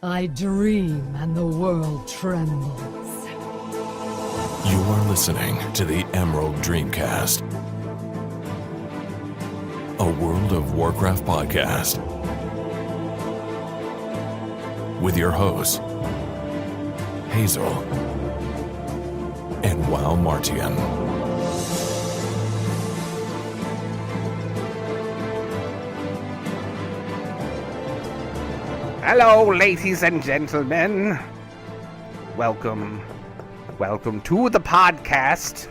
I dream and the world trembles. You are listening to the Emerald Dreamcast, a World of Warcraft podcast, with your hosts, Hazel and WoW Martian. Hello, ladies and gentlemen. Welcome to the podcast,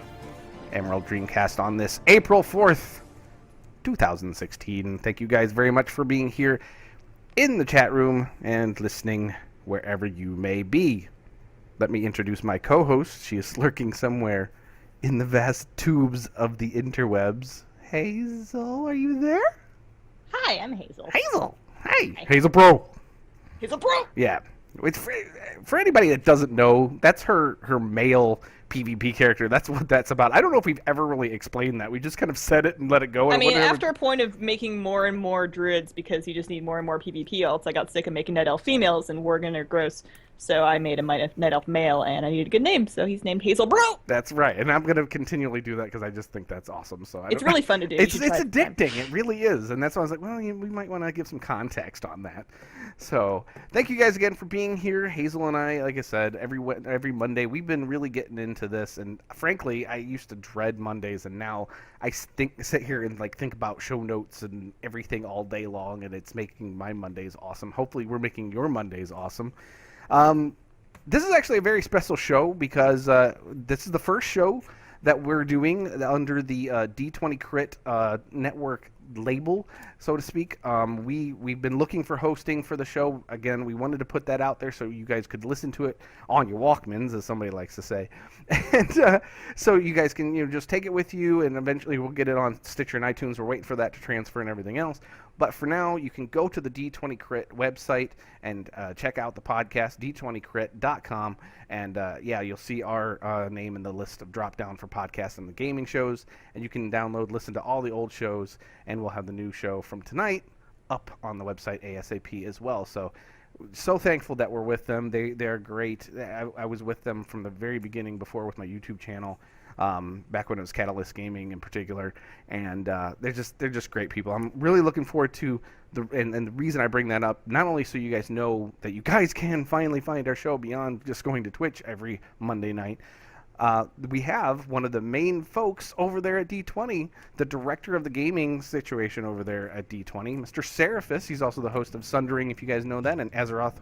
Emerald Dreamcast, on this April 4th, 2016. Thank you guys very much for being here in the chat room and listening wherever you may be. Let me introduce my co-host. She is lurking somewhere in the vast tubes of the interwebs. Hazel, are you there? Hi, I'm Hazel. Hazel! Hey! Hi. Hazel Pro! Hazel Pro! Yeah. It's for anybody that doesn't know, that's her male PvP character. That's what that's about. I don't know if we've ever really explained that. We just kind of said it and let it go. I mean, after a point of making more and more druids because you just need more and more PvP alts, I got sick of making Night Elf females and Worgen are gross. So I made a Night Elf male and I needed a good name, so he's named Hazel Bro! That's right. And I'm going to continually do that because I just think that's awesome. So it's really fun to do. It's addicting. It really is. And that's why I was like, well, we might want to give some context on that. So thank you guys again for being here. Hazel and I, like I said, every Monday, we've been really getting into this. And frankly, I used to dread Mondays, and now I sit here and think about show notes and everything all day long, and it's making my Mondays awesome. Hopefully we're making your Mondays awesome. This is actually a very special show because this is the first show that we're doing under the D20 Crit network label, so to speak. We've been looking for hosting for the show. Again, we wanted to put that out there so you guys could listen to it on your Walkmans, as somebody likes to say. And so you guys can just take it with you, and eventually we'll get it on Stitcher and iTunes. We're waiting for that to transfer and everything else. But for now, you can go to the D20 Crit website and check out the podcast, d20crit.com. And you'll see our name in the list of drop down for podcasts and the gaming shows. And you can listen to all the old shows, and we'll have the new show from tonight up on the website ASAP as well. So thankful that we're with them. They're great. I was with them from the very beginning before with my YouTube channel. Back when it was Catalyst Gaming in particular, and they're just great people. I'm really looking forward to and the reason I bring that up, not only so you guys know that you guys can finally find our show beyond just going to Twitch every Monday night. We have one of the main folks over there at D20, the director of the gaming situation over there at D20, Mr. Ceraphus. He's also the host of Sundering, if you guys know that, and Azeroth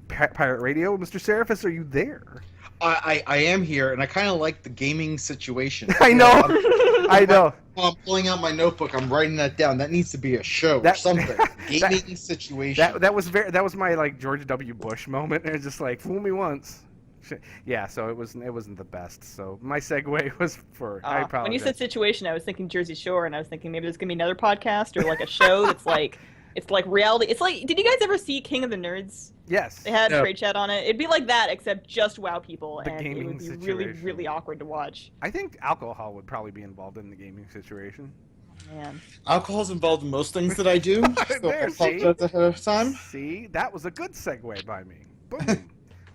Pirate Radio. Mr. Ceraphus, are you there? I am here, and I kind of like the gaming situation. I know. I know. While I'm pulling out my notebook, I'm writing that down. That needs to be a show or something. Gaming situation. That was my George W. Bush moment. It was just fool me once. Yeah, so it wasn't the best. So my segue was for. I apologize. When you said situation, I was thinking Jersey Shore, and I was thinking maybe there's gonna be another podcast or a show that's it's like reality. It's did you guys ever see King of the Nerds? Yes. They had Trade Chat on it. It'd be like that, except just WoW people, the and it would be situation. really, really awkward to watch. I think alcohol would probably be involved in the gaming situation. Man. Alcohol's involved in most things that I do, so I apologize ahead of time. See, that was a good segue by me. Boom.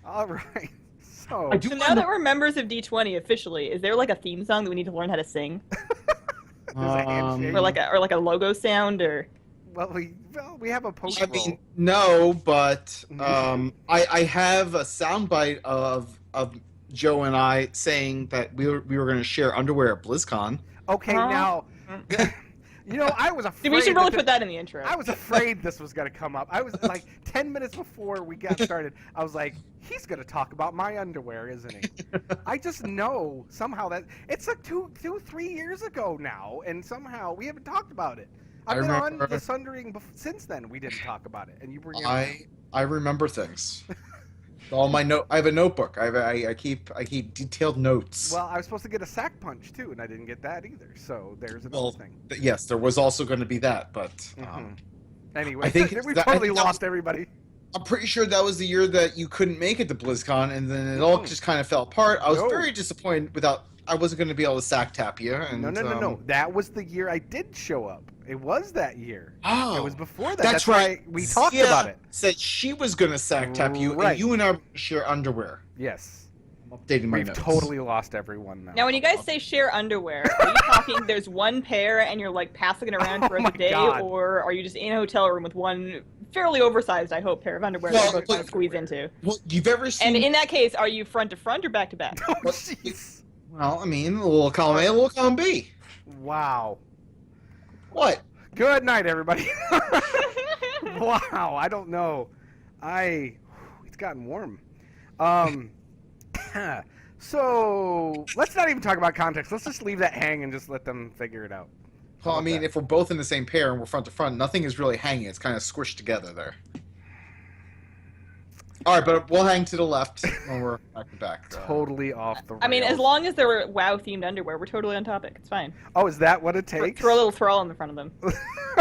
All right. So now that we're members of D20 officially, is there a theme song that we need to learn how to sing? There's a handshake. Or a logo sound or. Well, we have a post. I mean, no, but I have a soundbite of Joe and I saying that we were going to share underwear at BlizzCon. Okay, now, I was afraid. We should really put that in the intro. I was afraid this was going to come up. I was 10 minutes before we got started, I was like, he's going to talk about my underwear, isn't he? I just know somehow that it's 3 years ago now, and somehow we haven't talked about it. I've been on the Sundering since then. We didn't talk about it, and you bring it. I remember things. All my I have a notebook. I keep detailed notes. Well, I was supposed to get a sack punch too, and I didn't get that either. So there's another thing. Yes, there was also going to be that, but anyway, I think we totally lost everybody. I'm pretty sure that was the year that you couldn't make it to BlizzCon, and then it all just kind of fell apart. I was very disappointed I wasn't going to be able to sack tap you. And, No. That was the year I did show up. It was that year. Oh, It was before that. that's Why right. we talked Zia about it. Said she was gonna sack tap you, Right. and you and I were gonna share underwear. Yes. I'm updating my We've notes. totally lost everyone now. Now, when you guys say share underwear, are you talking there's one pair and you're like passing it around throughout my the day, God. or are you just in a hotel room with one fairly oversized, I hope, pair of underwear Well, that you're both trying to but- squeeze into? Well, you've ever seen? And in that case, are you front to front or back to back? Oh, Well, jeez. well, I mean, a little column A, a little column B. Wow. What? Good night, everybody. Wow, I don't know. It's gotten warm. So let's not even talk about context. Let's just leave that hang and just let them figure it out. Well, I mean, that? if we're both in the same pair and we're front to front, nothing is really hanging. It's kind of squished together there. All right, but we'll hang to the left when we're back to back. Totally off the rails. I mean, as long as there were WoW themed underwear, we're totally on topic. It's fine. Oh, is that what it takes? Throw a little thrall in the front of them.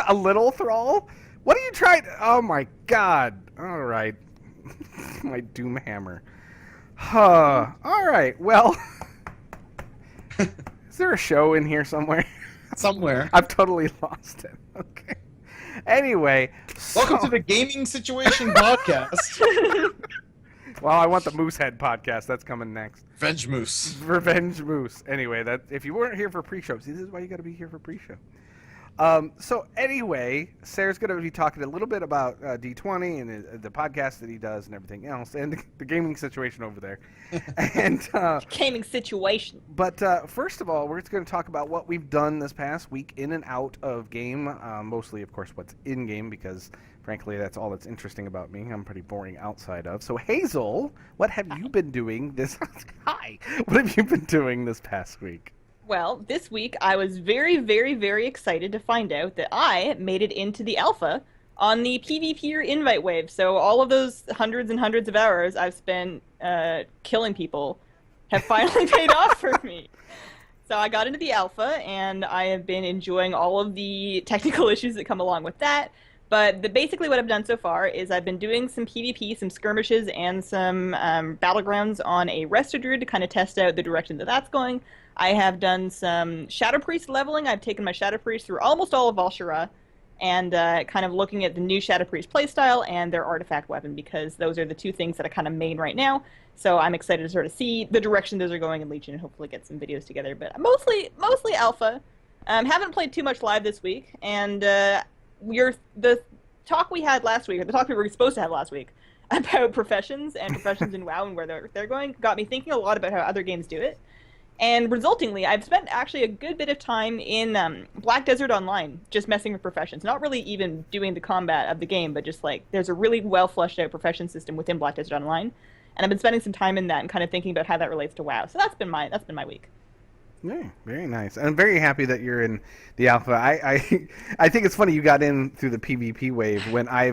A little thrall? What are you trying? Oh my God! All right, my doom hammer. Huh. All right. Well, is there a show in here somewhere? Somewhere. I've totally lost it. Okay. Anyway, Welcome to the Gaming Situation Podcast. Well, I want the Moosehead podcast. That's coming next. Venge Moose. Revenge Moose. Anyway, that if you weren't here for pre-show, see, this is why you got to be here for pre-show. So anyway, Sarah's going to be talking a little bit about D20 and the podcast that he does and everything else, and the gaming situation over there. And Gaming situation. but first of all, we're just going to talk about what we've done this past week in and out of game. Mostly, of course, what's in game, because frankly, that's all that's interesting about me. I'm pretty boring outside of. So Hazel, what have you been doing this? Hi. What have you been doing this past week? Well, this week I was very, very, very excited to find out that I made it into the alpha on the PvP invite wave. So all of those hundreds and hundreds of hours I've spent killing people have finally paid off for me. So I got into the alpha, and I have been enjoying all of the technical issues that come along with that. But basically what I've done so far is I've been doing some PvP, some skirmishes, and some battlegrounds on a Resto Druid to kind of test out the direction that that's going. I have done some Shadow Priest leveling. I've taken my Shadow Priest through almost all of Val'sharah, and kind of looking at the new Shadow Priest playstyle and their artifact weapon, because those are the two things that are kind of main right now. So I'm excited to sort of see the direction those are going in Legion and hopefully get some videos together. But mostly alpha. Haven't played too much live this week, and the talk we had last week, or the talk we were supposed to have last week, about professions and professions in WoW and where they're going, got me thinking a lot about how other games do it. And resultingly, I've spent actually a good bit of time in Black Desert Online, just messing with professions. Not really even doing the combat of the game, but just like, there's a really well fleshed out profession system within Black Desert Online. And I've been spending some time in that and kind of thinking about how that relates to WoW. So that's been my week. Yeah, very nice. I'm very happy that you're in the alpha. I think it's funny you got in through the PvP wave when I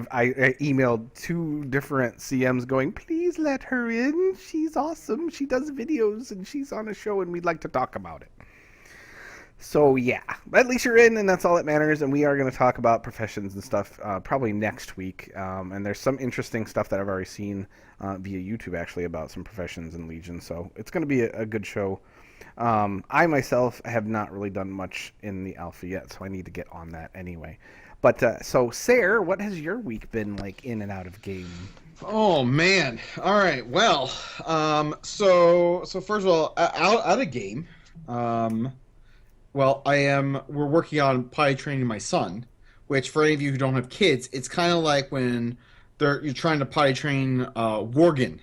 emailed 2 different CMs going, please let her in. She's awesome. She does videos and she's on a show and we'd like to talk about it. So yeah, at least you're in, and that's all that matters. And we are going to talk about professions and stuff probably next week. And there's some interesting stuff that I've already seen via YouTube actually about some professions in Legion. So it's going to be a good show. I myself have not really done much in the alpha yet, so I need to get on that anyway. But so Sarah, what has your week been like in and out of game? Oh man! All right. Well, so first of all, out of game. Well, we're working on potty training my son, which for any of you who don't have kids, it's kind of like when you're trying to potty train Worgen.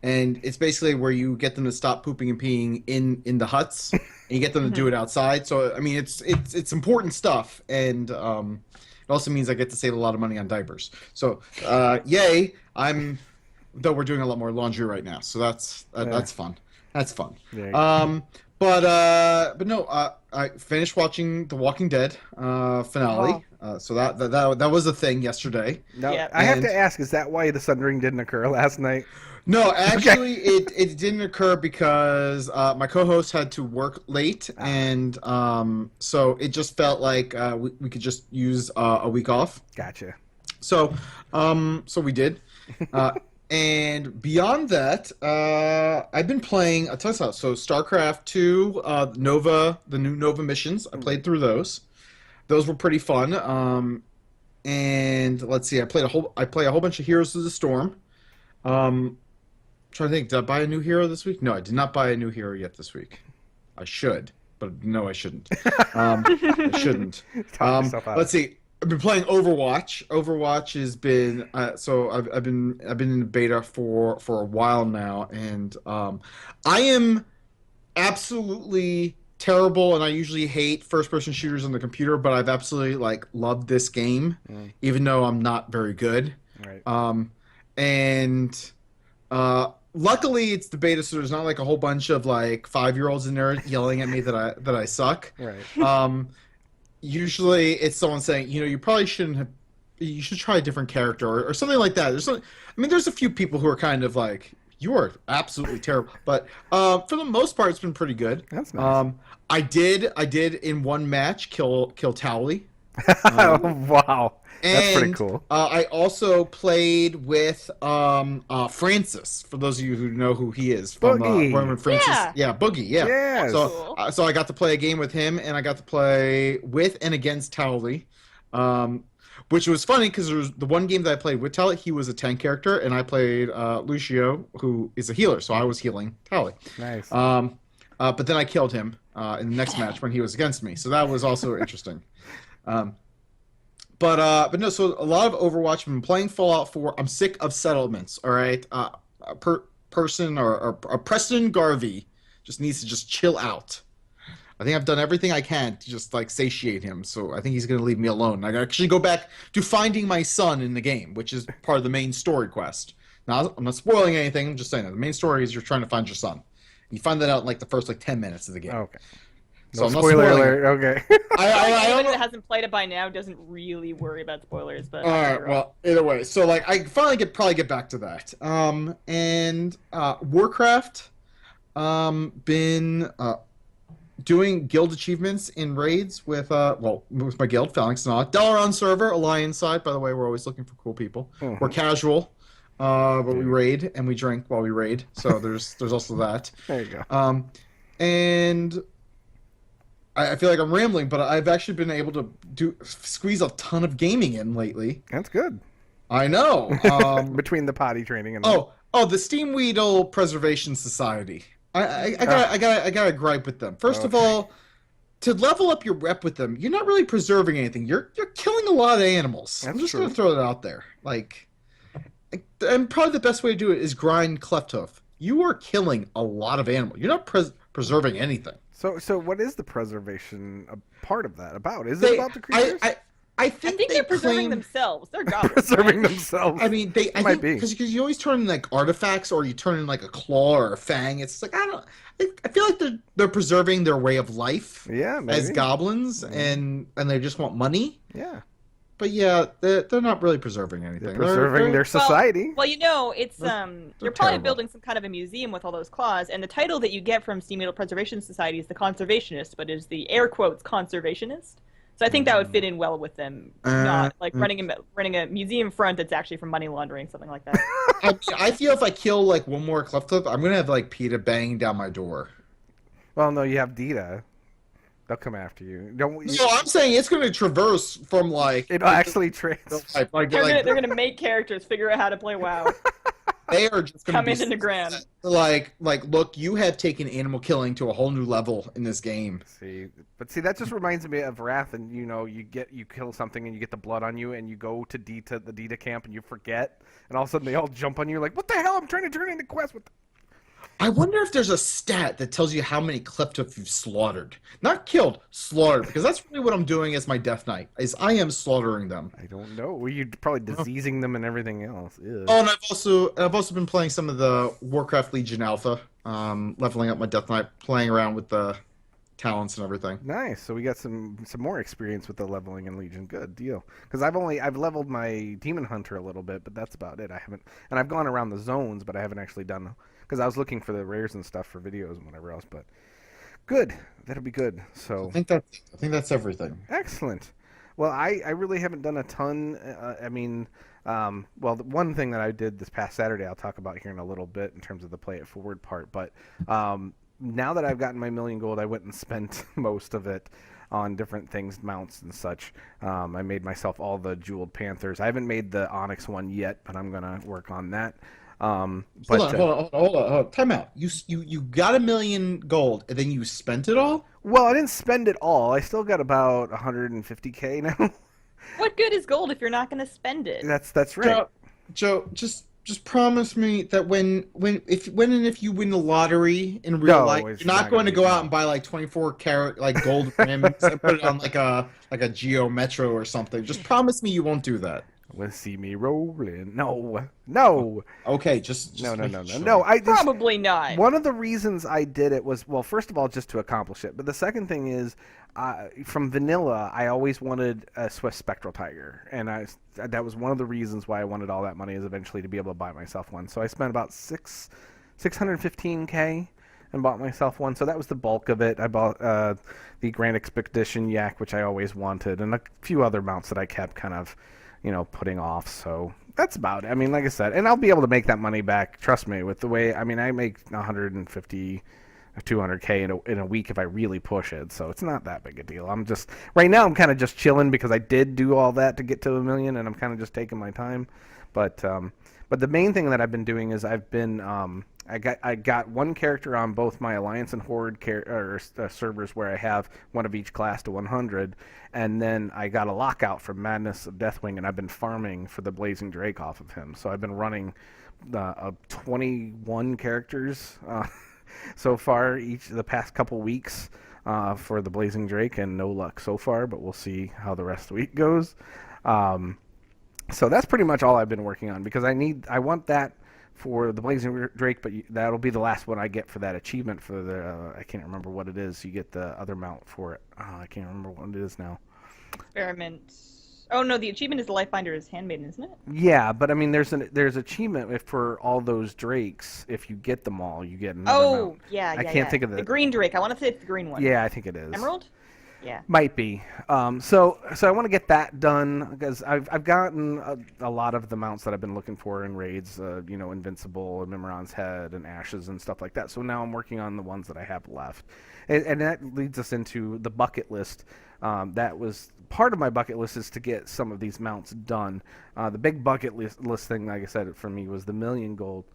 And it's basically where you get them to stop pooping and peeing in the huts, and you get them to do it outside. So I mean, it's important stuff, and it also means I get to save a lot of money on diapers. So yay! Though we're doing a lot more laundry right now, so that's fun. That's fun. But no, I finished watching The Walking Dead finale. So that was a thing yesterday. No, Yep. I have to ask: is that why the Sundering didn't occur last night? No, actually, it didn't occur because my co-host had to work late, and so it just felt like we could just use a week off. Gotcha. So we did. And beyond that, I've been playing a ton of stuff. So StarCraft 2, the new Nova missions, I played through those. those were pretty fun. And let's see, I play a whole bunch of Heroes of the Storm. Trying to think, did I buy a new hero this week? No, I did not buy a new hero yet this week. I should, but no, I shouldn't. I shouldn't. Talk yourself out. Let's see. I've been playing Overwatch. Overwatch has been so I've been in beta for a while now, and I am absolutely terrible, and I usually hate first-person shooters on the computer, but I've absolutely loved this game, even though I'm not very good. Right. And luckily it's the beta, so there's not a whole bunch of 5-year-olds in there yelling at me that I suck. Right. Usually it's someone saying, you probably shouldn't have, you should try a different character or something like that. There's a few people who are kind of you are absolutely terrible, but for the most part it's been pretty good. That's nice. I did in one match kill Towley. Wow. That's pretty And cool. I also played with Francis. For those of you who know who he is, from Boogie. Roman Francis. Yeah. Boogie. Yeah. Yes. So I got to play a game with him, and I got to play with and against Towley, which was funny because there was the one game that I played with Towley. He was a tank character, and I played Lucio, who is a healer. So I was healing Towley. Nice. But then I killed him in the next match when he was against me. So that was also interesting. But no, so a lot of Overwatch. I've been playing Fallout 4. I'm sick of settlements, all right? Preston Garvey just needs to just chill out. I think I've done everything I can to just satiate him, so I think he's going to leave me alone. I actually go back to finding my son in the game, which is part of the main story quest. Now, I'm not spoiling anything, I'm just saying that the main story is you're trying to find your son. You find that out in the first 10 minutes of the game. Okay. So No I'm not spoiler spoiling alert. Okay. I Anyone don't that hasn't played it by now doesn't really worry about spoilers, but All right. Well, either way, so I finally probably get back to that. And Warcraft, been doing guild achievements in raids with with my guild, Phalanx Nog. Dalaran server, Alliance side. By the way, we're always looking for cool people. Mhm. We're casual, but we raid and we drink while we raid. So there's also that. There you go. And I feel like I'm rambling, but I've actually been able to squeeze a ton of gaming in lately. That's good. I know. Between the potty training and The Steam Weedle Preservation Society. I got a gripe with them. First of all, to level up your rep with them, you're not really preserving anything. You're killing a lot of animals. I'm just gonna throw that out there. And probably the best way to do it is grind Clefthoof. You are killing a lot of animals. You're not preserving anything. So what is the preservation part of that about? Is it about the creatures? I I think think they they're preserving claim, themselves. They're goblins. Preserving right? themselves. I mean, I might think be. because you always turn in artifacts, or you turn in a claw or a fang. It's I feel like they're preserving their way of life Yeah, maybe. as goblins, and they just want money. Yeah. But yeah, they're not really preserving anything. They're preserving their society. Well, it's you're probably terrible. building some kind of a museum with all those claws, and the title that you get from Steam Needle Preservation Society is the conservationist, but is the air quotes conservationist. So I think that would fit in well with them, not running a museum front that's actually from money laundering, something like that. I feel if I kill one more Clefthoof, I'm gonna have PETA banging down my door. Well, no, you have Dita. They'll come after you. No, I'm saying it's gonna traverse from It'll actually trans. They're gonna make characters figure out how to play WoW. They are just gonna Come be into the ground. Look, you have taken animal killing to a whole new level in this game. See, that just reminds me of Wrath, and you kill something and you get the blood on you, and you go to the Dita camp and you forget, and all of a sudden they all jump on you like, what the hell? I'm trying to turn in the quest. I wonder if there's a stat that tells you how many Clefthoof you've slaughtered. Not killed, slaughtered, because that's really what I'm doing as my Death Knight, is I am slaughtering them. I don't know. Well, you're probably diseasing them and everything else. Ew. Oh, and I've also been playing some of the Warcraft Legion Alpha, leveling up my Death Knight, playing around with the talents and everything. Nice. So we got some more experience with the leveling in Legion. Good deal. Because I've leveled my Demon Hunter a little bit, but that's about it. I've gone around the zones, but I haven't actually done, because I was looking for the rares and stuff for videos and whatever else. But good. That'll be good. So I think that's everything. Excellent. Well, I really haven't done a ton. The one thing that I did this past Saturday, I'll talk about here in a little bit in terms of the play it forward part. But now that I've gotten my 1,000,000 gold, I went and spent most of it on different things, mounts and such. I made myself all the jeweled panthers. I haven't made the onyx one yet, but I'm gonna work on that. Hold on. Time out. You got 1,000,000 gold and then you spent it all? Well, I didn't spend it all. I still got about 150K now. What good is gold if you're not going to spend it? That's right. Joe, just promise me that when and if you win the lottery in real life, it's you're not not going to gonna go be out and buy like 24 karat like gold rims and put it on like a Geo Metro or something. Just promise me you won't do that. Let's see me rolling. No. Okay, just No. making sure. No, I just, Probably not. one of the reasons I did it was, well, first of all, just to accomplish it. But the second thing is, from vanilla, I always wanted a Swift Spectral Tiger, and that was one of the reasons why I wanted all that money, is eventually to be able to buy myself one. So I spent about 615K and bought myself one. So that was the bulk of it. I bought the Grand Expedition Yak, which I always wanted, and a few other mounts that I kept kind of, putting off. So that's about it. I mean, like I said, and I'll be able to make that money back. Trust me, with the way, I mean, I make 150, 200K in a week if I really push it. So it's not that big a deal. Right now I'm kind of just chilling because I did do all that to get to 1,000,000, and I'm kind of just taking my time. But the main thing that I've been doing is I've been, I got one character on both my Alliance and Horde servers where I have one of each class to 100, and then I got a lockout from Madness of Deathwing, and I've been farming for the Blazing Drake off of him. So I've been running 21 characters so far the past couple weeks for the Blazing Drake, and no luck so far, but we'll see how the rest of the week goes. So that's pretty much all I've been working on, because I want that for the Blazing Drake, but that'll be the last one I get for that achievement for the, I can't remember what it is. You get the other mount for it. I can't remember what it is now. Experiment. Oh no, the achievement is the Lifebinder's Handmaiden, isn't it? Yeah, but I mean, there's achievement for all those drakes. If you get them all, you get another mount. Yeah. I can't think of the green Drake. I want to say it's the green one. Yeah, I think it is. Emerald? Yeah. Might be. So I want to get that done, because I've gotten a lot of the mounts that I've been looking for in raids, Invincible and Mimiron's Head and Ashes and stuff like that. So now I'm working on the ones that I have left. And that leads us into the bucket list. That was part of my bucket list, is to get some of these mounts done. The big bucket list thing, like I said, for me was the 1,000,000 gold.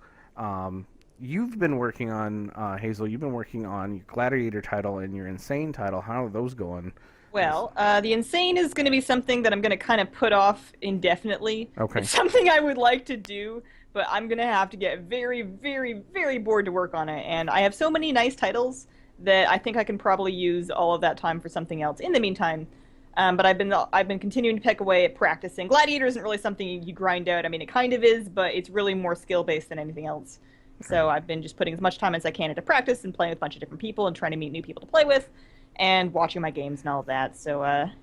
You've been working on, Hazel, you've been working on your Gladiator title and your Insane title. How are those going? Well, the Insane is going to be something that I'm going to kind of put off indefinitely. Okay. It's something I would like to do, but I'm going to have to get very, very, very bored to work on it. And I have so many nice titles that I think I can probably use all of that time for something else in the meantime. But I've been continuing to peck away at practicing. Gladiator isn't really something you grind out. I mean, it kind of is, but it's really more skill-based than anything else. So I've been just putting as much time as I can into practice and playing with a bunch of different people and trying to meet new people to play with and watching my games and all of that. So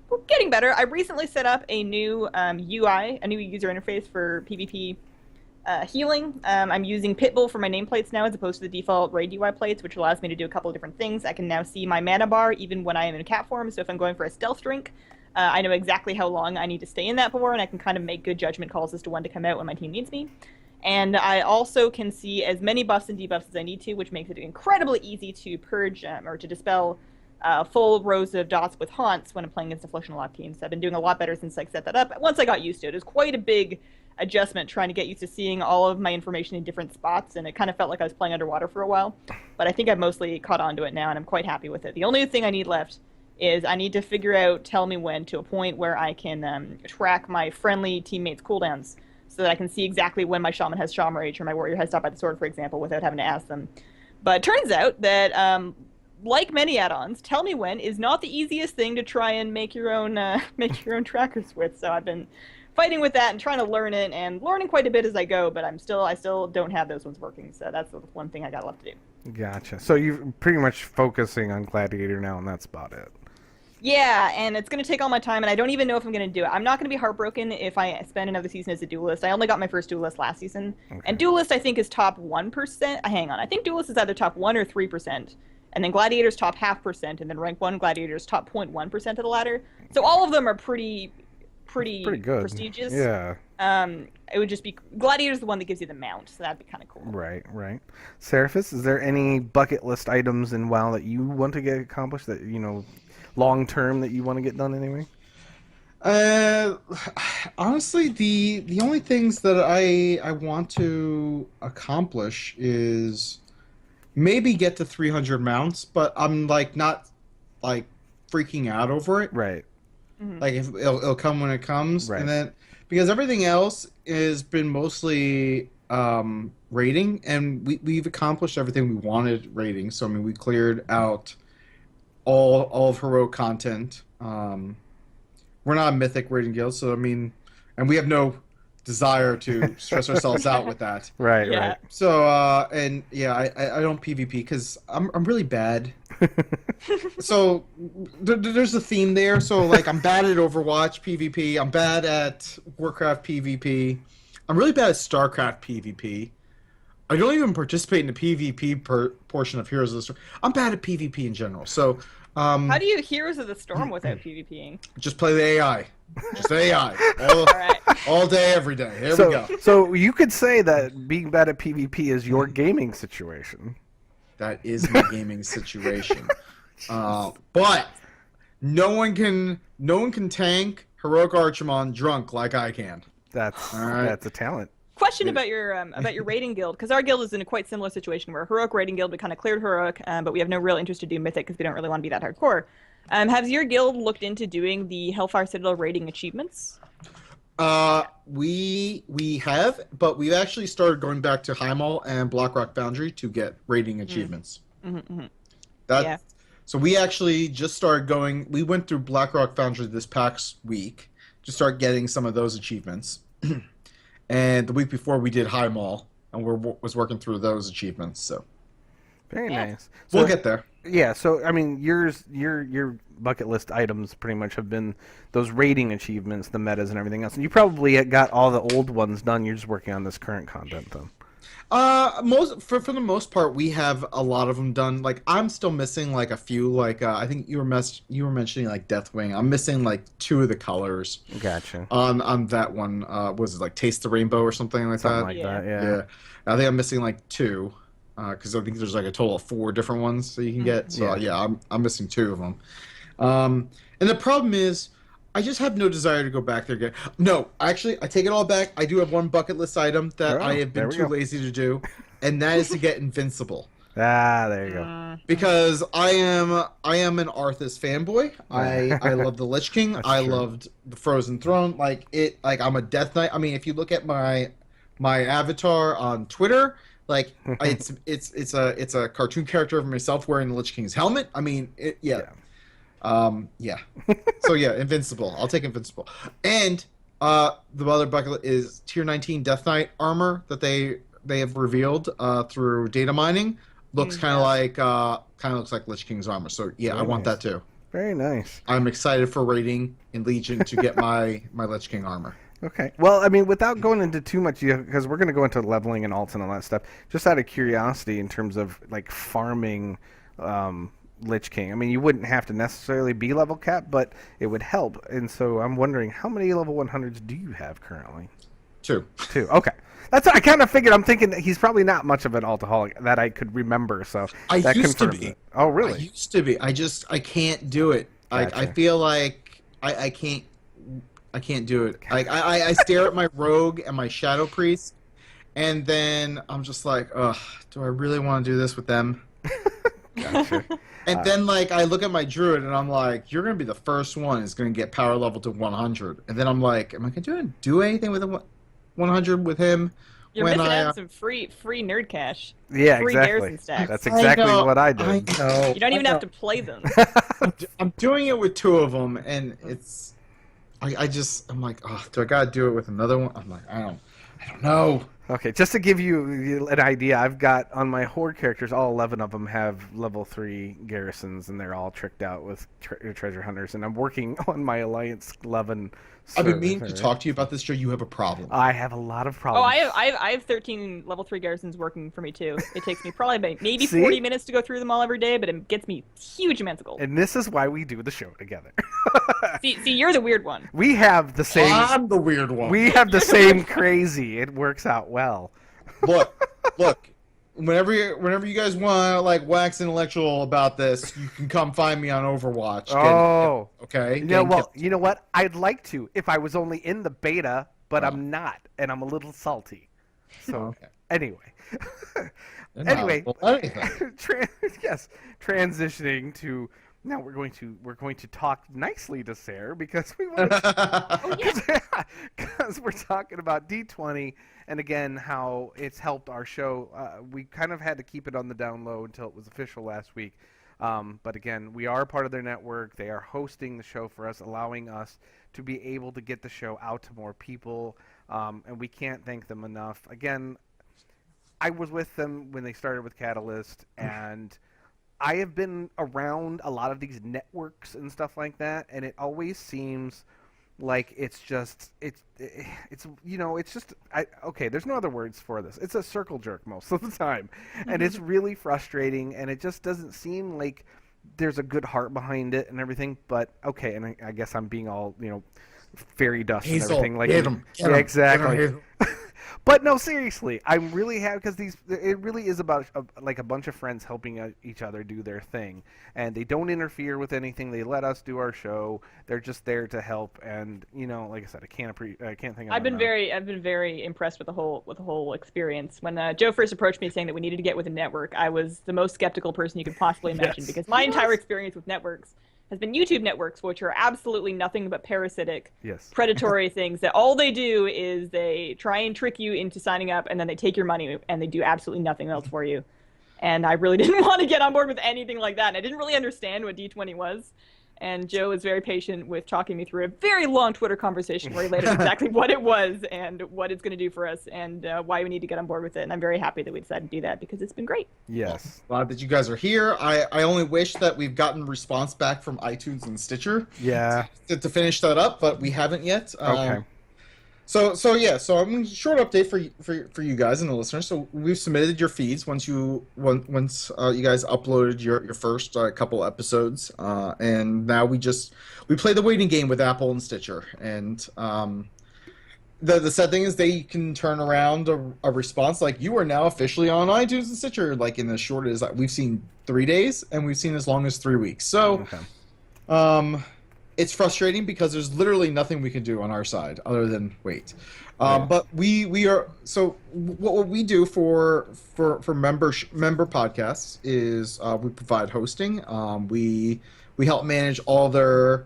we're getting better. I recently set up a new UI, a new user interface for PvP healing. I'm using Pitbull for my nameplates now as opposed to the default raid UI plates, which allows me to do a couple of different things. I can now see my mana bar even when I am in cat form. So if I'm going for a stealth drink, I know exactly how long I need to stay in that for, and I can kind of make good judgment calls as to when to come out when my team needs me. And I also can see as many buffs and debuffs as I need to, which makes it incredibly easy to purge or to dispel full rows of dots with haunts when I'm playing against Affliction Lock teams. So I've been doing a lot better since I set that up. Once I got used to it, it was quite a big adjustment trying to get used to seeing all of my information in different spots, and it kind of felt like I was playing underwater for a while. But I think I've mostly caught on to it now, and I'm quite happy with it. The only thing I need left is I need to figure out Tell Me When to a point where I can track my friendly teammates' cooldowns, so that I can see exactly when my shaman has Shaman Rage or my warrior has Stop by the Sword, for example, without having to ask them. But it turns out that, like many add-ons, Tell Me When is not the easiest thing to try and make your own trackers with. So I've been fighting with that and trying to learn it, and learning quite a bit as I go. But I still don't have those ones working. So that's the one thing I got left to do. Gotcha. So you're pretty much focusing on Gladiator now, and that's about it. Yeah, and it's going to take all my time, and I don't even know if I'm going to do it. I'm not going to be heartbroken if I spend another season as a duelist. I only got my first duelist last season. Okay. And duelist, I think, is top 1%. Hang on. I think duelist is either top 1 or 3%. And then gladiator's top 0.5%, and then rank 1 gladiator's top 0.1% of the ladder. So all of them are pretty good. Prestigious. Yeah. it would just be Gladiator's the one that gives you the mount, so that'd be kind of cool. Right, right. Ceraphus, is there any bucket list items in WoW that you want to get accomplished that, long term that you want to get done anyway? Honestly, the only things that I want to accomplish is maybe get to 300 mounts, but I'm like not like freaking out over it. Right. Like if it'll come when it comes, Right. and then because everything else has been mostly raiding, and we've accomplished everything we wanted raiding. So I mean, we cleared out all of heroic content. We're not a mythic raiding guild, so I mean, and we have no desire to stress ourselves out with that. Right, Yeah. right. So and yeah, I don't PvP because I'm really bad. So there's a theme there. So like I'm bad at Overwatch PvP. I'm bad at Warcraft PvP. I'm really bad at Starcraft PvP. I don't even participate in the PvP portion of Heroes of the Storm. I'm bad at PvP in general. So How do you Heroes of the Storm without PvPing? just play the AI. Just AI. All right. All day, every day. Here we So, go. so you could say that being bad at PvP is your gaming situation. That is my gaming situation. But no one can tank Heroic Archimon drunk like I can. That's All right. that's a talent. Question about your raiding guild, because our guild is in a quite similar situation where heroic raiding guild, we kind of cleared heroic, but we have no real interest to do mythic because we don't really want to be that hardcore. Has your guild looked into doing the Hellfire Citadel raiding achievements? We have, but we've actually started going back to Highmall and Blackrock Foundry to get raiding achievements. Yeah. So we actually just started going. We went through Blackrock Foundry this past week to start getting some of those achievements. And the week before we did Highmall, and was working through those achievements. So Very Yeah. nice. So, we'll get there. Yeah, so I mean, your bucket list items pretty much have been those rating achievements, the metas, and everything else. And you probably got all the old ones done. You're just working on this current content, though. For the most part, we have a lot of them done. Like I'm still missing like a few. Like I think you were mentioning like Deathwing. I'm missing like 2 of the colors Gotcha. on that one. Was it like Taste the Rainbow or something like Something that? like Yeah. that. Yeah. Yeah, I think I'm missing like 2, because I think there's like a total of 4 different ones that you can get. So Yeah. I'm missing 2 of them. And the problem is, I just have no desire to go back there again. No, actually, I take it all back. I do have one bucket list item that Oh, I have there been we too go. lazy to do, and that is to get Invincible. Ah, there you go. Because I am an Arthas fanboy. I love the Lich King. That's I true. loved the Frozen Throne. Like I'm a Death Knight. I mean, if you look at my avatar on Twitter, like it's a cartoon character of myself wearing the Lich King's helmet. I mean, yeah. So yeah, Invincible. I'll take Invincible. And the other bucket is Tier 19 Death Knight armor that they have revealed through data mining. Looks kind of looks like Lich King's armor. So yeah, I want that too. Very nice. I'm excited for raiding in Legion to get my Lich King armor. Okay. Well, I mean, without going into too much, because we're going to go into leveling and alts and all that stuff, just out of curiosity in terms of, like, farming Lich King. I mean, you wouldn't have to necessarily be level cap, but it would help. And so I'm wondering, how many level 100s do you have currently? 2. 2. Okay. I kind of figured. I'm thinking that he's probably not much of an altaholic that I could remember, so I that used to confirms be. it. Oh, I really? used to be. I can't do it. Gotcha. I feel like I can't do it. I stare at my rogue and my shadow priest, and then I'm just like, ugh, do I really want to do this with them? Gotcha. And then like I look at my druid and I'm like, you're gonna be the first one who's gonna get power level to 100. And then I'm like, am I gonna do anything with 100 with him? You're when missing I, out some free nerd cash. Yeah, Free exactly. Garrison stacks. That's exactly I know, what I did. I know. You don't even I know. have to play them. I'm doing it with 2 of them, and it's. I'm like, oh, do I gotta do it with another one? I'm like, I don't know. Okay, just to give you an idea, I've got on my horde characters, all 11 of them have level 3 garrisons, and they're all tricked out with treasure hunters. And I'm working on my Alliance 11 I've been meaning to talk to you about this, Joe. You have a problem. I have a lot of Oh, problems. I have 13 level 3 garrisons working for me too. It takes me probably maybe See? 40 minutes to go through them all every day, but it gets me huge amounts of gold. And this is why we do the show together. See, you're the weird one. We have the same. I'm the weird one. We have the same crazy. It works out well. Look. Whenever you guys want to like wax intellectual about this, you can come find me on Overwatch. Okay. You know what? I'd like to if I was only in the beta, but I'm not, and I'm a little salty. So anyway, transitioning to now we're going to talk nicely to Sarah because we want to because we're talking about D20 and again how it's helped our show. We kind of had to keep it on the down low until it was official last week. But again, we are part of their network. They are hosting the show for us, allowing us to be able to get the show out to more people. And we can't thank them enough. Again, I was with them when they started with Catalyst, and I have been around a lot of these networks and stuff like that, and it always seems like it's just there's no other words for this. It's a circle jerk most of the time, and it's really frustrating, and it just doesn't seem like there's a good heart behind it and everything. But okay, and I guess I'm being all fairy dust and everything like get 'em, exactly. Get 'em. But no, seriously, I'm really happy because it really is about like a bunch of friends helping each other do their thing, and they don't interfere with anything. They let us do our show. They're just there to help, and like I said, I can't think. I've been very impressed with the whole experience. When Joe first approached me saying that we needed to get with a network, I was the most skeptical person you could possibly imagine because my entire experience with networks has been YouTube networks, which are absolutely nothing but parasitic, predatory things that all they do is they try and trick you into signing up, and then they take your money, and they do absolutely nothing else for you. And I really didn't want to get on board with anything like that, and I didn't really understand what D20 was. And Joe was very patient with talking me through a very long Twitter conversation where he laid out exactly what it was and what it's going to do for us and why we need to get on board with it. And I'm very happy that we decided to do that because it's been great. Yes. Glad that you guys are here. I only wish that we've gotten response back from iTunes and Stitcher. Yeah. To finish that up, but we haven't yet. Okay. So I'm short update for you guys and the listeners. So we've submitted your feeds once you guys uploaded your first couple episodes, and now we play the waiting game with Apple and Stitcher. And the sad thing is they can turn around a response like you are now officially on iTunes and Stitcher like in as short as we've seen 3 days, and we've seen as long as 3 weeks. So. Okay. It's frustrating because there's literally nothing we can do on our side other than wait. But we are so what we do for member podcasts is we provide hosting. We help manage all their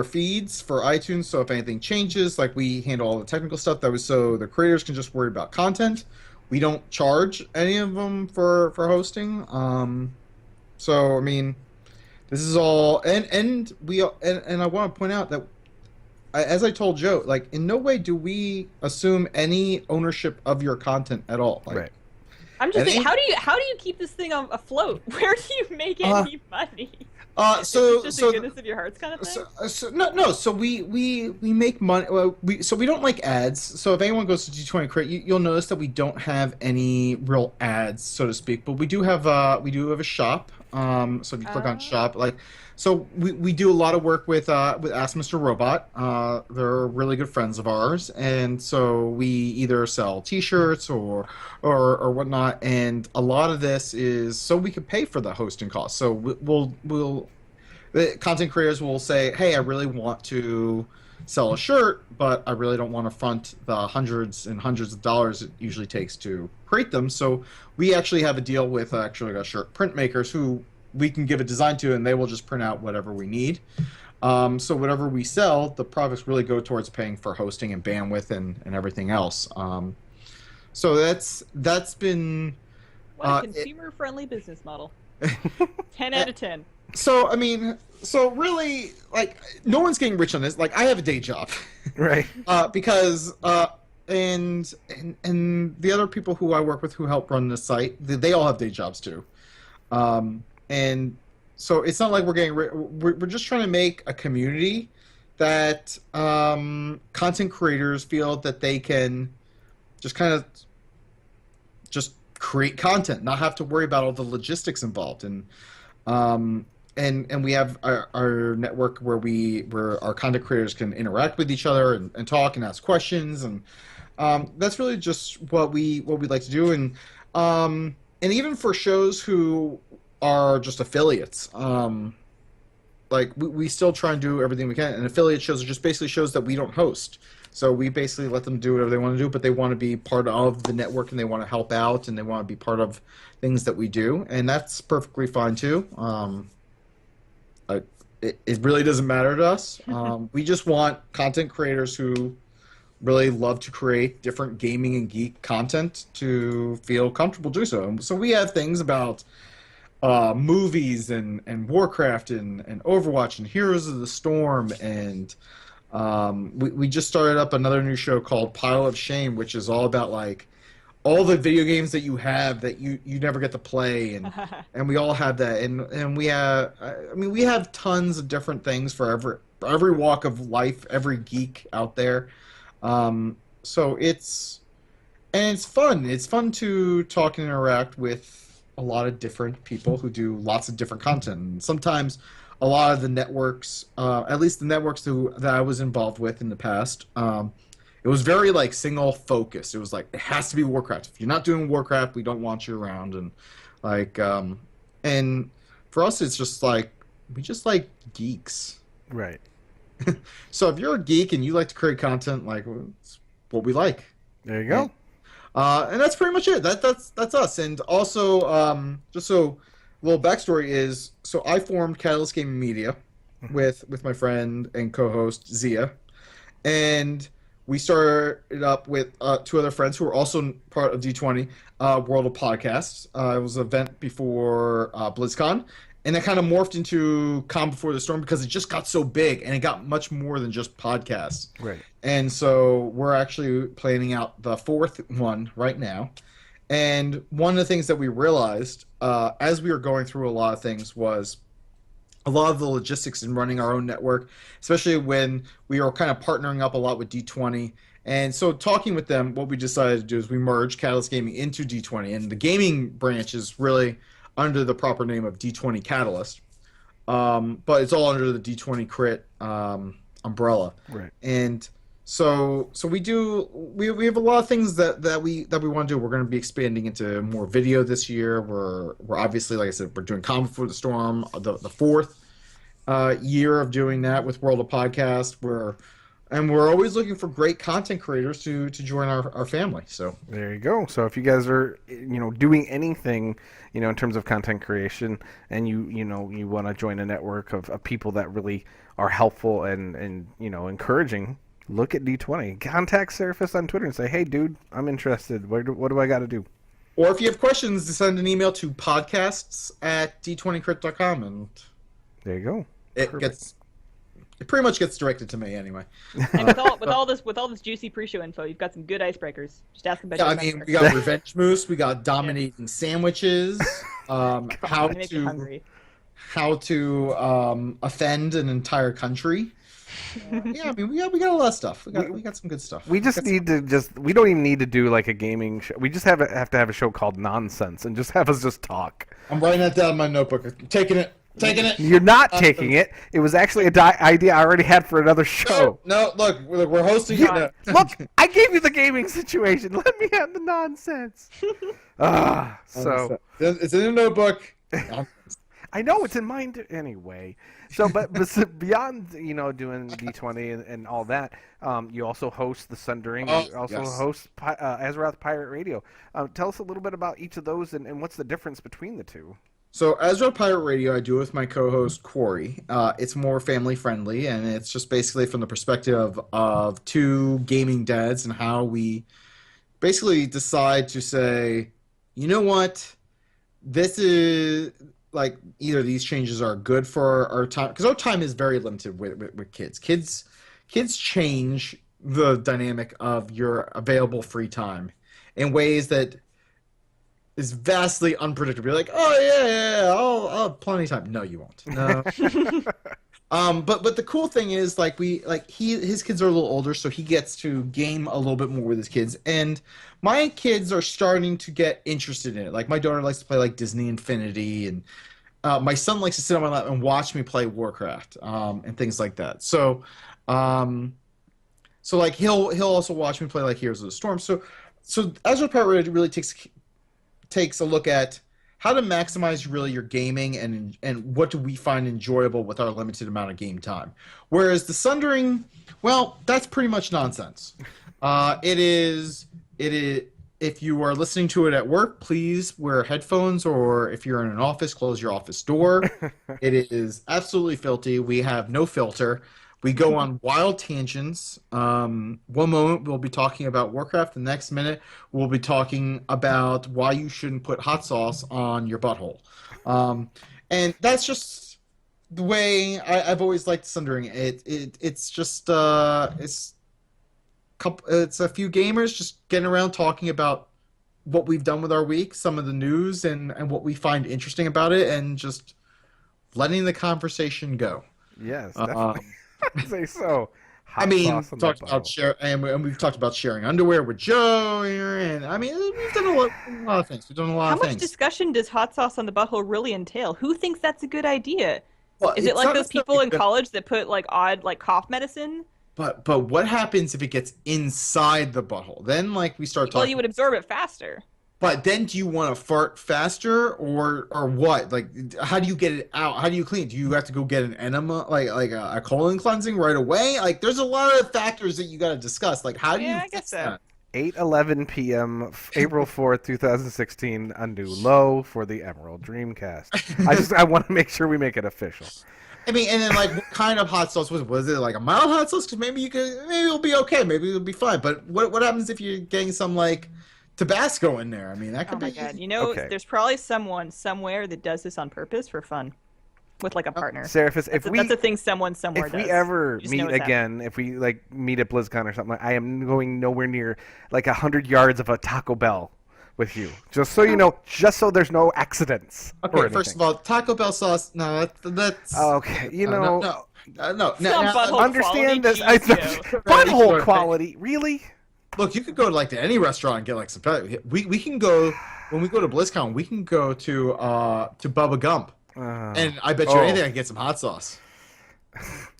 feeds for iTunes. So if anything changes, like we handle all the technical stuff. So the creators can just worry about content. We don't charge any of them for hosting. So I mean. This is all, and I want to point out that, as I told Joe, like in no way do we assume any ownership of your content at all. Like, right. I'm just thinking, how do you keep this thing afloat? Where do you make any money? So it's just the goodness of your hearts kind of thing. No. So we make money. Well, we don't like ads. So if anyone goes to D20 Crit, you'll notice that we don't have any real ads, so to speak. But we do have a shop. So if you click on shop, so we do a lot of work with Ask Mr. Robot. They're really good friends of ours, and so we either sell T-shirts or whatnot. And a lot of this is so we can pay for the hosting costs. So we'll the content creators will say, hey, I really want to sell a shirt, but I really don't want to front the hundreds and hundreds of dollars it usually takes to create them. So we actually have a deal with shirt printmakers who we can give a design to, and they will just print out whatever we need. So whatever we sell, the profits really go towards paying for hosting and bandwidth and everything else. So that's been what a consumer-friendly business model. 10 out of 10. So I mean, really, like, no one's getting rich on this. Like, I have a day job, right? Because and the other people who I work with who help run the site, they all have day jobs too. And so it's not like we're getting we're just trying to make a community that content creators feel that they can just kind of just create content, not have to worry about all the logistics involved. And we have our network where our content creators can interact with each other and talk and ask questions, and that's really just what we like to do. And even for shows who are just affiliates, like we still try and do everything we can. And affiliate shows are just basically shows that we don't host. So we basically let them do whatever they want to do, but they want to be part of the network and they want to help out and they want to be part of things that we do, and that's perfectly fine too. It really doesn't matter to us. We just want content creators who really love to create different gaming and geek content to feel comfortable doing so. So we have things about movies and Warcraft and Overwatch and Heroes of the Storm, and we just started up another new show called Pile of Shame, which is all about like all the video games that you have that you never get to play, and we all have that, and we have tons of different things for every walk of life, every geek out there. So it's fun. It's fun to talk and interact with a lot of different people who do lots of different content. And sometimes a lot of the networks, at least the networks that I was involved with in the past, it was very like single focused. It was like, it has to be Warcraft. If you're not doing Warcraft, we don't want you around. And like, and for us, it's just like, we just like geeks. Right. So if you're a geek and you like to create content, like, it's what we like. There you go. And that's pretty much it. That's us. And also, just so a little backstory is, so I formed Catalyst Gaming Media with my friend and co-host Zia, and we started up with two other friends who were also part of D20, World of Podcasts. It was an event before BlizzCon, and it kind of morphed into Calm Before the Storm because it just got so big, and it got much more than just podcasts. Right. And so we're actually planning out the fourth one right now. And one of the things that we realized as we were going through a lot of things was a lot of the logistics in running our own network, especially when we were kind of partnering up a lot with D20. And so talking with them, what we decided to do is we merged Catalyst Gaming into D20. And the gaming branch is really under the proper name of D20 Catalyst. But it's all under the D20 Crit umbrella. Right. And so we have a lot of things that we want to do. We're going to be expanding into more video this year. We're obviously, like I said, we're doing Calm Before the Storm, the fourth year of doing that with World of Podcast. We're always looking for great content creators to join our family. So there you go. So if you guys are doing anything in terms of content creation, and you want to join a network of people that really are helpful and encouraging, look at D20. Contact Ceraphus on Twitter and say, hey, dude, I'm interested. What do I got to do? Or if you have questions, send an email to podcasts@d20crit.com, and there you go. It pretty much gets directed to me anyway. And with all this juicy pre-show info, you've got some good icebreakers. Just ask them about your we got Revenge Moose, we got Dominating Sandwiches, how to offend an entire country. We got a lot of stuff. We got some good stuff. We we don't even need to do like a gaming show. We just have to have a show called Nonsense and just have us just talk. I'm writing that down in my notebook. I'm taking it. You're not taking it. It was actually an idea I already had for another show. No, look, we're hosting it now. Look, I gave you the gaming situation. Let me have the nonsense. So it's in the notebook. I know it's in mine anyway. So, but beyond doing D20 and all that, you also host the Sundering. You also host Azeroth Pirate Radio. Tell us a little bit about each of those and what's the difference between the two. So Azeroth Pirate Radio, I do with my co-host Corey. It's more family friendly, and it's just basically from the perspective of two gaming dads and how we basically decide to say, you know what, this is like either these changes are good for our time, because our time is very limited with kids. Kids change the dynamic of your available free time in ways that is vastly unpredictable. You're like, oh yeah, I'll have plenty of time. No, you won't. No. But the cool thing is his kids are a little older, so he gets to game a little bit more with his kids, and my kids are starting to get interested in it. Like my daughter likes to play like Disney Infinity, and my son likes to sit on my lap and watch me play Warcraft, and things like that. Um, so like he'll also watch me play like Heroes of the Storm. So Ezra Part really takes a look at how to maximize really your gaming and what do we find enjoyable with our limited amount of game time. Whereas the Sundering, well, that's pretty much nonsense. It is. If you are listening to it at work, please wear headphones, or if you're in an office, close your office door. It is absolutely filthy. We have no filter. We go on wild tangents. One moment we'll be talking about Warcraft. The next minute we'll be talking about why you shouldn't put hot sauce on your butthole. And that's just the way I've always liked Sundering. It's just it's a few gamers just getting around talking about what we've done with our week, some of the news, and what we find interesting about it, and just letting the conversation go. Yes, definitely. I'd say so. I mean, we've talked about sharing underwear with Joe, and I mean, we've done a lot of things. We've done a lot of things. How much discussion does hot sauce on the butthole really entail? Who thinks that's a good idea? Well, Is it like those people in college that put like odd like cough medicine? But what happens if it gets inside the butthole? Then like we start talking. Well, you would absorb it faster. But then do you want to fart faster or what? Like, how do you get it out? How do you clean it? Do you have to go get an enema, like a colon cleansing right away? Like, there's a lot of factors that you got to discuss. Like, how do you fix that? 8:11 p.m. April 4th, 2016, undo low for the Emerald Dreamcast. I want to make sure we make it official. I mean, and then like, what kind of hot sauce was it? Was it like a mild hot sauce? Because maybe it'll be okay. Maybe it'll be fine. But what happens if you're getting some like Tabasco in there? I mean, that could be. Oh my god! You know, there's probably someone somewhere that does this on purpose for fun, with like a partner. Ceraphus, that's a thing someone somewhere does. If we ever meet again, if we like meet at BlizzCon or something, I am going nowhere near like 100 yards of a Taco Bell with you. Just so you know, just so there's no accidents. Okay, first of all, Taco Bell sauce. No, that's okay. You know, no. Understand this. Butthole quality, really? Look, you could go to like to any restaurant and get like some. We can go when we go to BlizzCon. We can go to Bubba Gump, and I bet you anything I can get some hot sauce.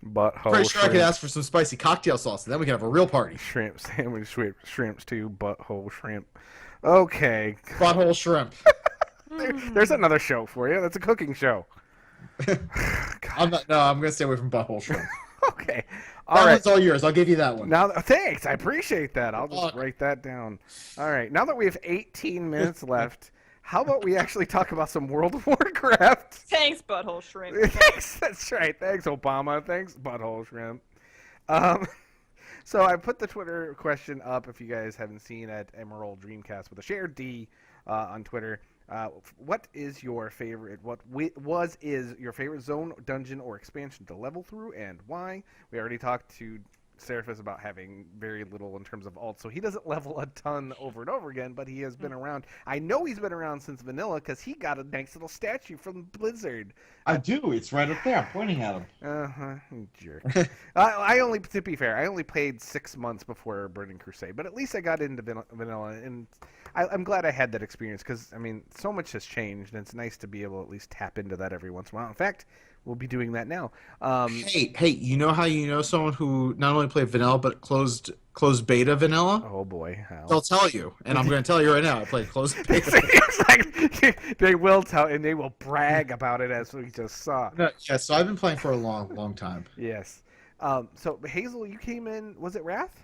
Butthole. Pretty sure I could ask for some spicy cocktail sauce, and then we can have a real party. Shrimp sandwich, shrimps too. Butthole shrimp. Okay. Butthole shrimp. There's another show for you. That's a cooking show. I'm gonna stay away from butthole shrimp. Okay. That one's all yours. I'll give you that one. Now, thanks. I appreciate that. I'll just write that down. All right. Now that we have 18 minutes left, how about we actually talk about some World of Warcraft? Thanks, butthole shrimp. Thanks. That's right. Thanks, Obama. Thanks, butthole shrimp. So I put the Twitter question up, if you guys haven't seen, at Emerald Dreamcast with a shared D on Twitter. What is your favorite? Is your favorite zone, dungeon, or expansion to level through, and why? We already talked to Ceraphus about having very little in terms of alt, so he doesn't level a ton over and over again, but he has been around. I know he's been around since vanilla because he got a nice little statue from Blizzard. I do. It's right up there. I'm pointing at You him. jerk. To be fair, I only played 6 months before Burning Crusade, but at least I got into vanilla, and I'm glad I had that experience because, I mean, so much has changed, and it's nice to be able to at least tap into that every once in a while. In fact, we'll be doing that now. Hey, you know how you know someone who not only played vanilla but closed beta vanilla? Oh boy, how? I'll tell you, and I'm going to tell you right now. I played closed beta. It's like, they will tell, and they will brag about it, as we just saw. Yeah, so I've been playing for a long time. Yes. So Hazel, you came in. Was it Wrath?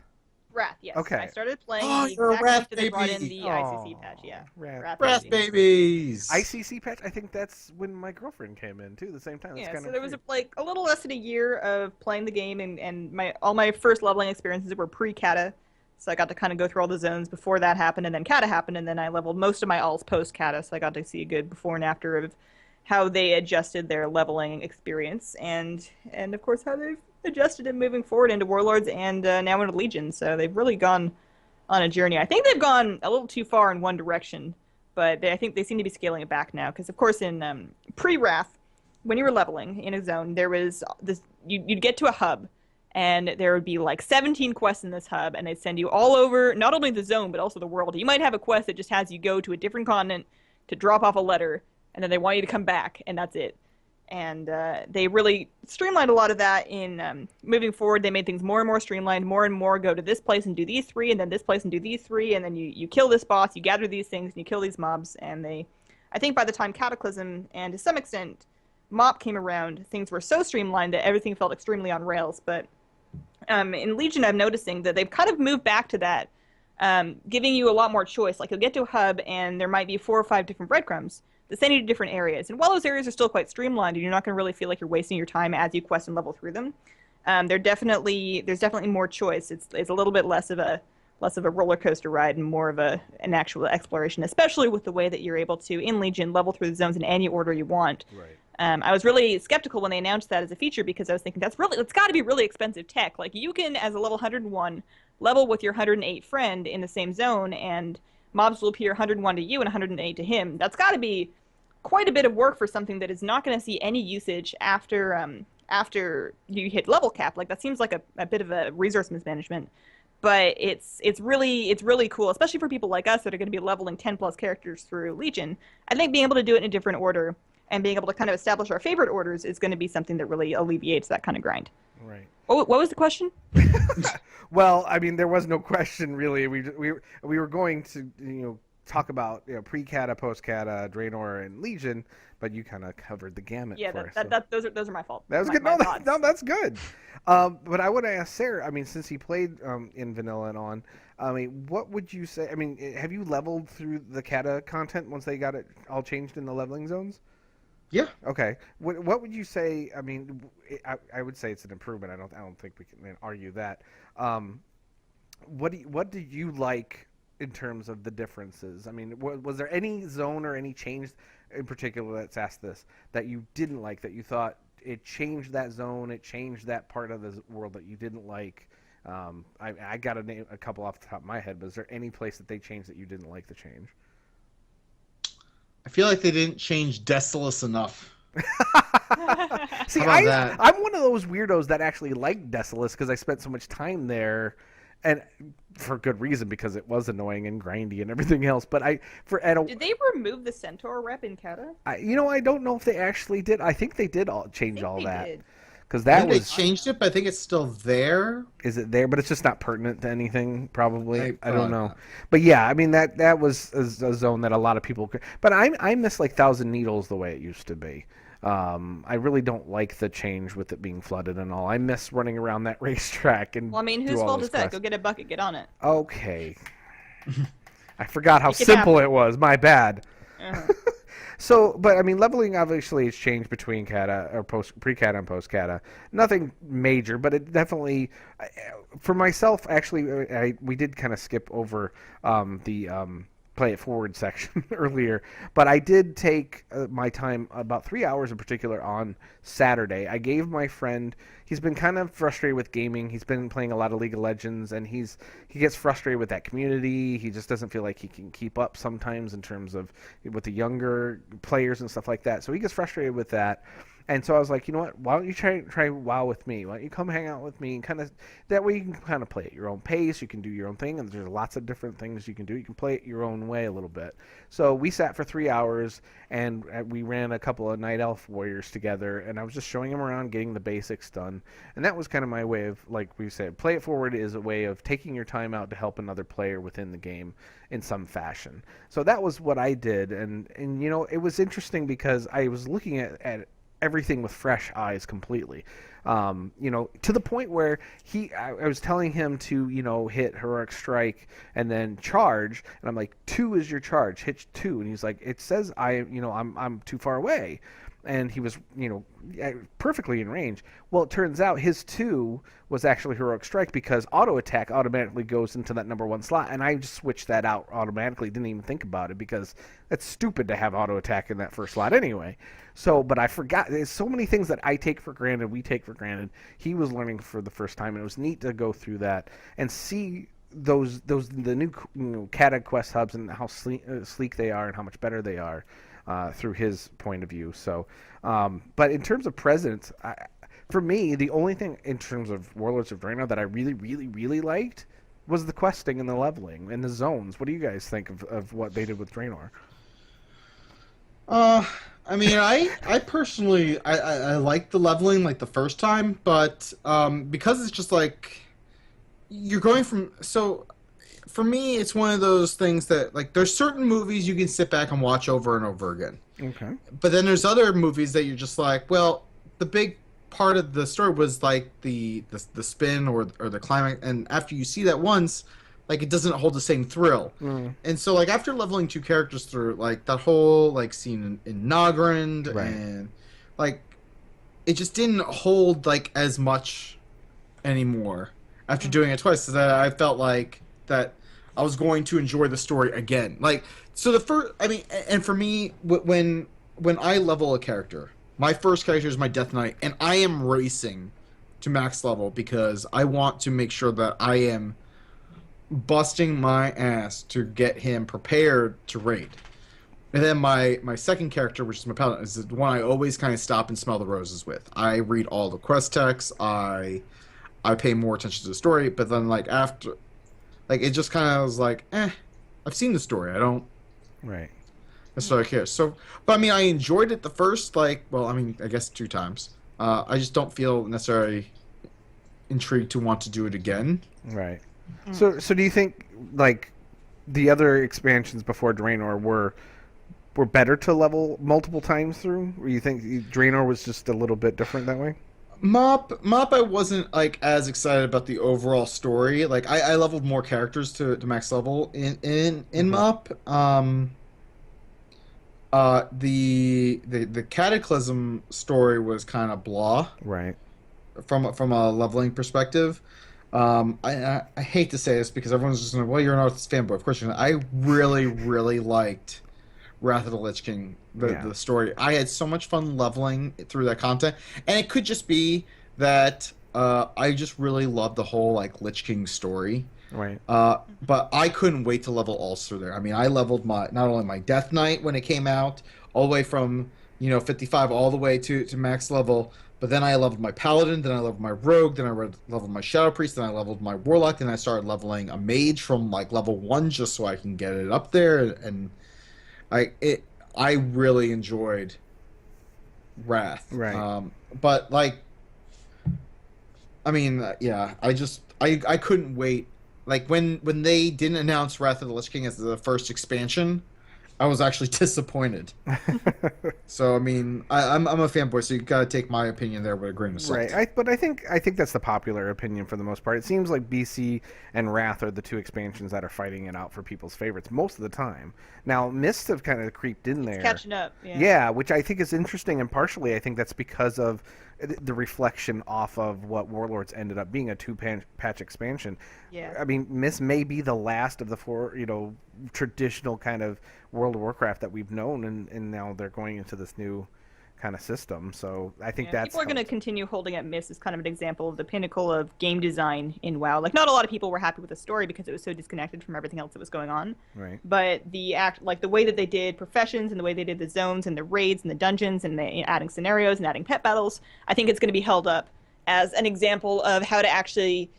Wrath, yes. Okay. I started playing you're a Wrath after they brought in baby. the ICC patch, yeah. Wrath babies. ICC patch. I think that's when my girlfriend came in too. The same time. Yeah. So there was a little less than a year of playing the game, and all my first leveling experiences were pre-Kata. So I got to kind of go through all the zones before that happened, and then Kata happened, and then I leveled most of my alts post-Kata, so I got to see a good before and after of how they adjusted their leveling experience, and of course how they've adjusted it moving forward into Warlords and now into Legion. So they've really gone on a journey. I think they've gone a little too far in one direction, but I think they seem to be scaling it back now, because of course in pre-Wrath, when you were leveling in a zone, there was this. You'd get to a hub, and there would be like 17 quests in this hub, and they'd send you all over not only the zone but also the world. You might have a quest that just has you go to a different continent to drop off a letter, and then they want you to come back, and that's it. And they really streamlined a lot of that in moving forward. They made things more and more streamlined, more and more go to this place and do these 3, and then this place and do these 3, and then you kill this boss, you gather these things, and you kill these mobs. And I think by the time Cataclysm and to some extent Mop came around, things were so streamlined that everything felt extremely on rails. But in Legion, I'm noticing that they've kind of moved back to that, giving you a lot more choice. Like you'll get to a hub, and there might be 4 or 5 different breadcrumbs that send you to different areas. And while those areas are still quite streamlined, and you're not going to really feel like you're wasting your time as you quest and level through them, there's definitely more choice. It's a little bit less of a roller coaster ride and more of an actual exploration, especially with the way that you're able to, in Legion, level through the zones in any order you want. Right. I was really skeptical when they announced that as a feature, because I was thinking it's got to be really expensive tech. Like you can, as a level 101, level with your 108 friend in the same zone, and mobs will appear 101 to you and 108 to him. That's got to be quite a bit of work for something that is not going to see any usage after you hit level cap. Like that seems like a bit of a resource mismanagement. But it's really cool, especially for people like us that are going to be leveling 10 plus characters through Legion. I think being able to do it in a different order and being able to kind of establish our favorite orders is going to be something that really alleviates that kind of grind. Right. What was the question? Well, I mean, there was no question really. We were going to talk about pre-Cata, post-Cata, Draenor, and Legion, but you kind of covered the gamut. Yeah, for us, those are my fault. That was good. No, that's good. But I want to ask Sarah. I mean, since he played in vanilla and on, I mean, what would you say? I mean, have you leveled through the Cata content once they got it all changed in the leveling zones? Yeah. Okay. What would you say? I mean, I would say it's an improvement. I don't think we can argue that. What do you like in terms of the differences? I mean, was there any zone or any change in particular, let's ask this, that you didn't like, that you thought it changed that zone, it changed that part of the world that you didn't like? I got to name a couple off the top of my head, but is there any place that they changed that you didn't like the change? I feel like they didn't change Desolus enough. See, that? I'm one of those weirdos that actually liked Desolus because I spent so much time there, and for good reason, because it was annoying and grindy and everything else. But did they remove the Centaur rep in Cata? I don't know if they actually did. I think they did change all that. Did. Because they changed it, but I think it's still there. Is it there? But it's just not pertinent to anything, probably. I don't know. Not. But yeah, I mean that was a zone that a lot of people could. But I miss like Thousand Needles the way it used to be. I really don't like the change with it being flooded and all. I miss running around that racetrack and. Well, I mean, whose fault is that? Go get a bucket, get on it. Okay. I forgot how simple it was. My bad. Uh-huh. So, but I mean, leveling obviously has changed between Cata or pre-Cata and post-Cata. Nothing major, but it definitely, for myself, actually, we did kind of skip over the play it forward section earlier, but I did take my time, about 3 hours in particular, on Saturday. I gave my friend, he's been kind of frustrated with gaming. He's been playing a lot of League of Legends, and he gets frustrated with that community. He just doesn't feel like he can keep up sometimes in terms of with the younger players and stuff like that. So he gets frustrated with that. And so I was like, you know what? Why don't you try WoW with me? Why don't you come hang out with me and kind of that way you can kind of play at your own pace. You can do your own thing, and there's lots of different things you can do. You can play it your own way a little bit. So we sat for 3 hours and we ran a couple of Night Elf warriors together, and I was just showing him around, getting the basics done. And that was kind of my way of, like we said, play it forward is a way of taking your time out to help another player within the game in some fashion. So that was what I did, and it was interesting because I was looking at everything with fresh eyes completely, to the point where I was telling him to hit heroic strike and then charge, and I'm like, 2 is your charge, hit 2, and he's like, it says I'm too far away, and he was perfectly in range. Well, it turns out his 2 was actually heroic strike because auto attack automatically goes into that number 1 slot, and I just switched that out automatically, didn't even think about it because it's stupid to have auto attack in that first slot anyway. So, but I forgot. There's so many things that I take for granted, we take for granted. He was learning for the first time, and it was neat to go through that and see the new Kata quest hubs and how sleek they are and how much better they are through his point of view. So, but in terms of presence, for me, the only thing in terms of Warlords of Draenor that I really, really, really liked was the questing and the leveling and the zones. What do you guys think of what they did with Draenor? I mean, I personally, I like the leveling like the first time, but because it's just like you're going from, so for me, it's one of those things that like there's certain movies you can sit back and watch over and over again. Okay. But then there's other movies that you're just like, well, the big part of the story was like the spin or the climax, and after you see that once, like it doesn't hold the same thrill. And so like after leveling two characters through, like that whole like scene in Nogrand, Right. and like it just didn't hold like as much anymore after doing it twice, so that I felt like that I was going to enjoy the story again. Like, so the first, I mean, and for me, when I level a character, my first character is my Death Knight, and I am racing to max level because I want to make sure that I am busting my ass to get him prepared to raid. And then my second character, which is my paladin, is the one I always kind of stop and smell the roses with. I read all the quest texts. I pay more attention to the story, but then like after, like it just kind of was like, I've seen the story. I don't Right. necessarily care. So, but I mean, I enjoyed it the first, like, well, I mean, I guess 2 times. I just don't feel necessarily intrigued to want to do it again. Right. So do you think like the other expansions before Draenor were better to level multiple times through? Or you think Draenor was just a little bit different that way? Mop, I wasn't like as excited about the overall story. Like I leveled more characters to max level in Mop. The Cataclysm story was kind of blah Right. from a leveling perspective. I hate to say this because everyone's just going, well, you're an Arthas fanboy. Of course you're not. I really, really liked Wrath of the Lich King, the story. I had so much fun leveling through that content, and it could just be that I just really love the whole like Lich King story. Right. But I couldn't wait to level alts through there. I mean, I leveled not only my Death Knight when it came out, all the way from 55 all the way to max level. But then I leveled my Paladin, then I leveled my Rogue, then I leveled my Shadow Priest, then I leveled my Warlock, then I started leveling a Mage from like level 1 just so I can get it up there, and I really enjoyed Wrath. Right. But like, I mean, yeah, I couldn't wait. Like when they didn't announce Wrath of the Lich King as the first expansion, I was actually disappointed. So I mean, I'm a fanboy, so you gotta take my opinion there with a grain of salt. Right. But I think that's the popular opinion for the most part. It seems like BC and Wrath are the 2 expansions that are fighting it out for people's favorites most of the time. Now, Mists have kind of creeped in there. It's catching up. Yeah. Yeah, which I think is interesting, and partially I think that's because of the reflection off of what Warlords ended up being, a 2-patch expansion. Yeah. I mean, Mist may be the last of the 4, traditional kind of World of Warcraft that we've known, and now they're going into this new kind of system. So I think that's people are going to continue holding up Mist as kind of an example of the pinnacle of game design in WoW. Like, not a lot of people were happy with the story because it was so disconnected from everything else that was going on. Right. But the way that they did professions and the way they did the zones and the raids and the dungeons and adding scenarios and adding pet battles, I think it's going to be held up as an example of how to actually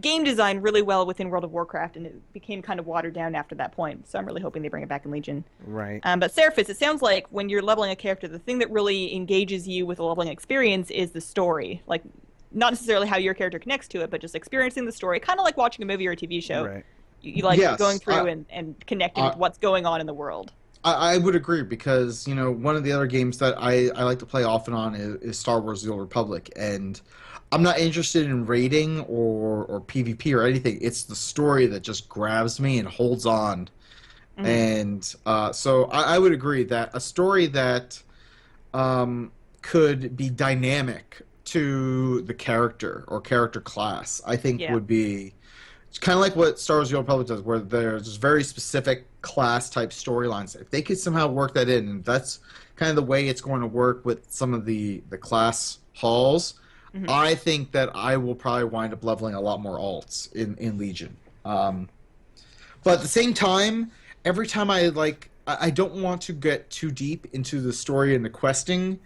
game design really well within World of Warcraft, and it became kind of watered down after that point. So I'm really hoping they bring it back in Legion. Right. But Ceraphus, it sounds like when you're leveling a character, the thing that really engages you with a leveling experience is the story. Like, not necessarily how your character connects to it, but just experiencing the story, kind of like watching a movie or a TV show. Right. You like Yes, going through and connecting with what's going on in the world. I would agree because one of the other games that I like to play off and on is Star Wars: The Old Republic, and I'm not interested in raiding or PvP or anything. It's the story that just grabs me and holds on. Mm-hmm. And so I would agree that a story that could be dynamic to the character or character class, I think would be... It's kind of like what Star Wars: The Old Republic does, where there's very specific class-type storylines. If they could somehow work that in, and that's kind of the way it's going to work with some of the class halls, I think that I will probably wind up leveling a lot more alts in Legion. But at the same time, every time I don't want to get too deep into the story and the questing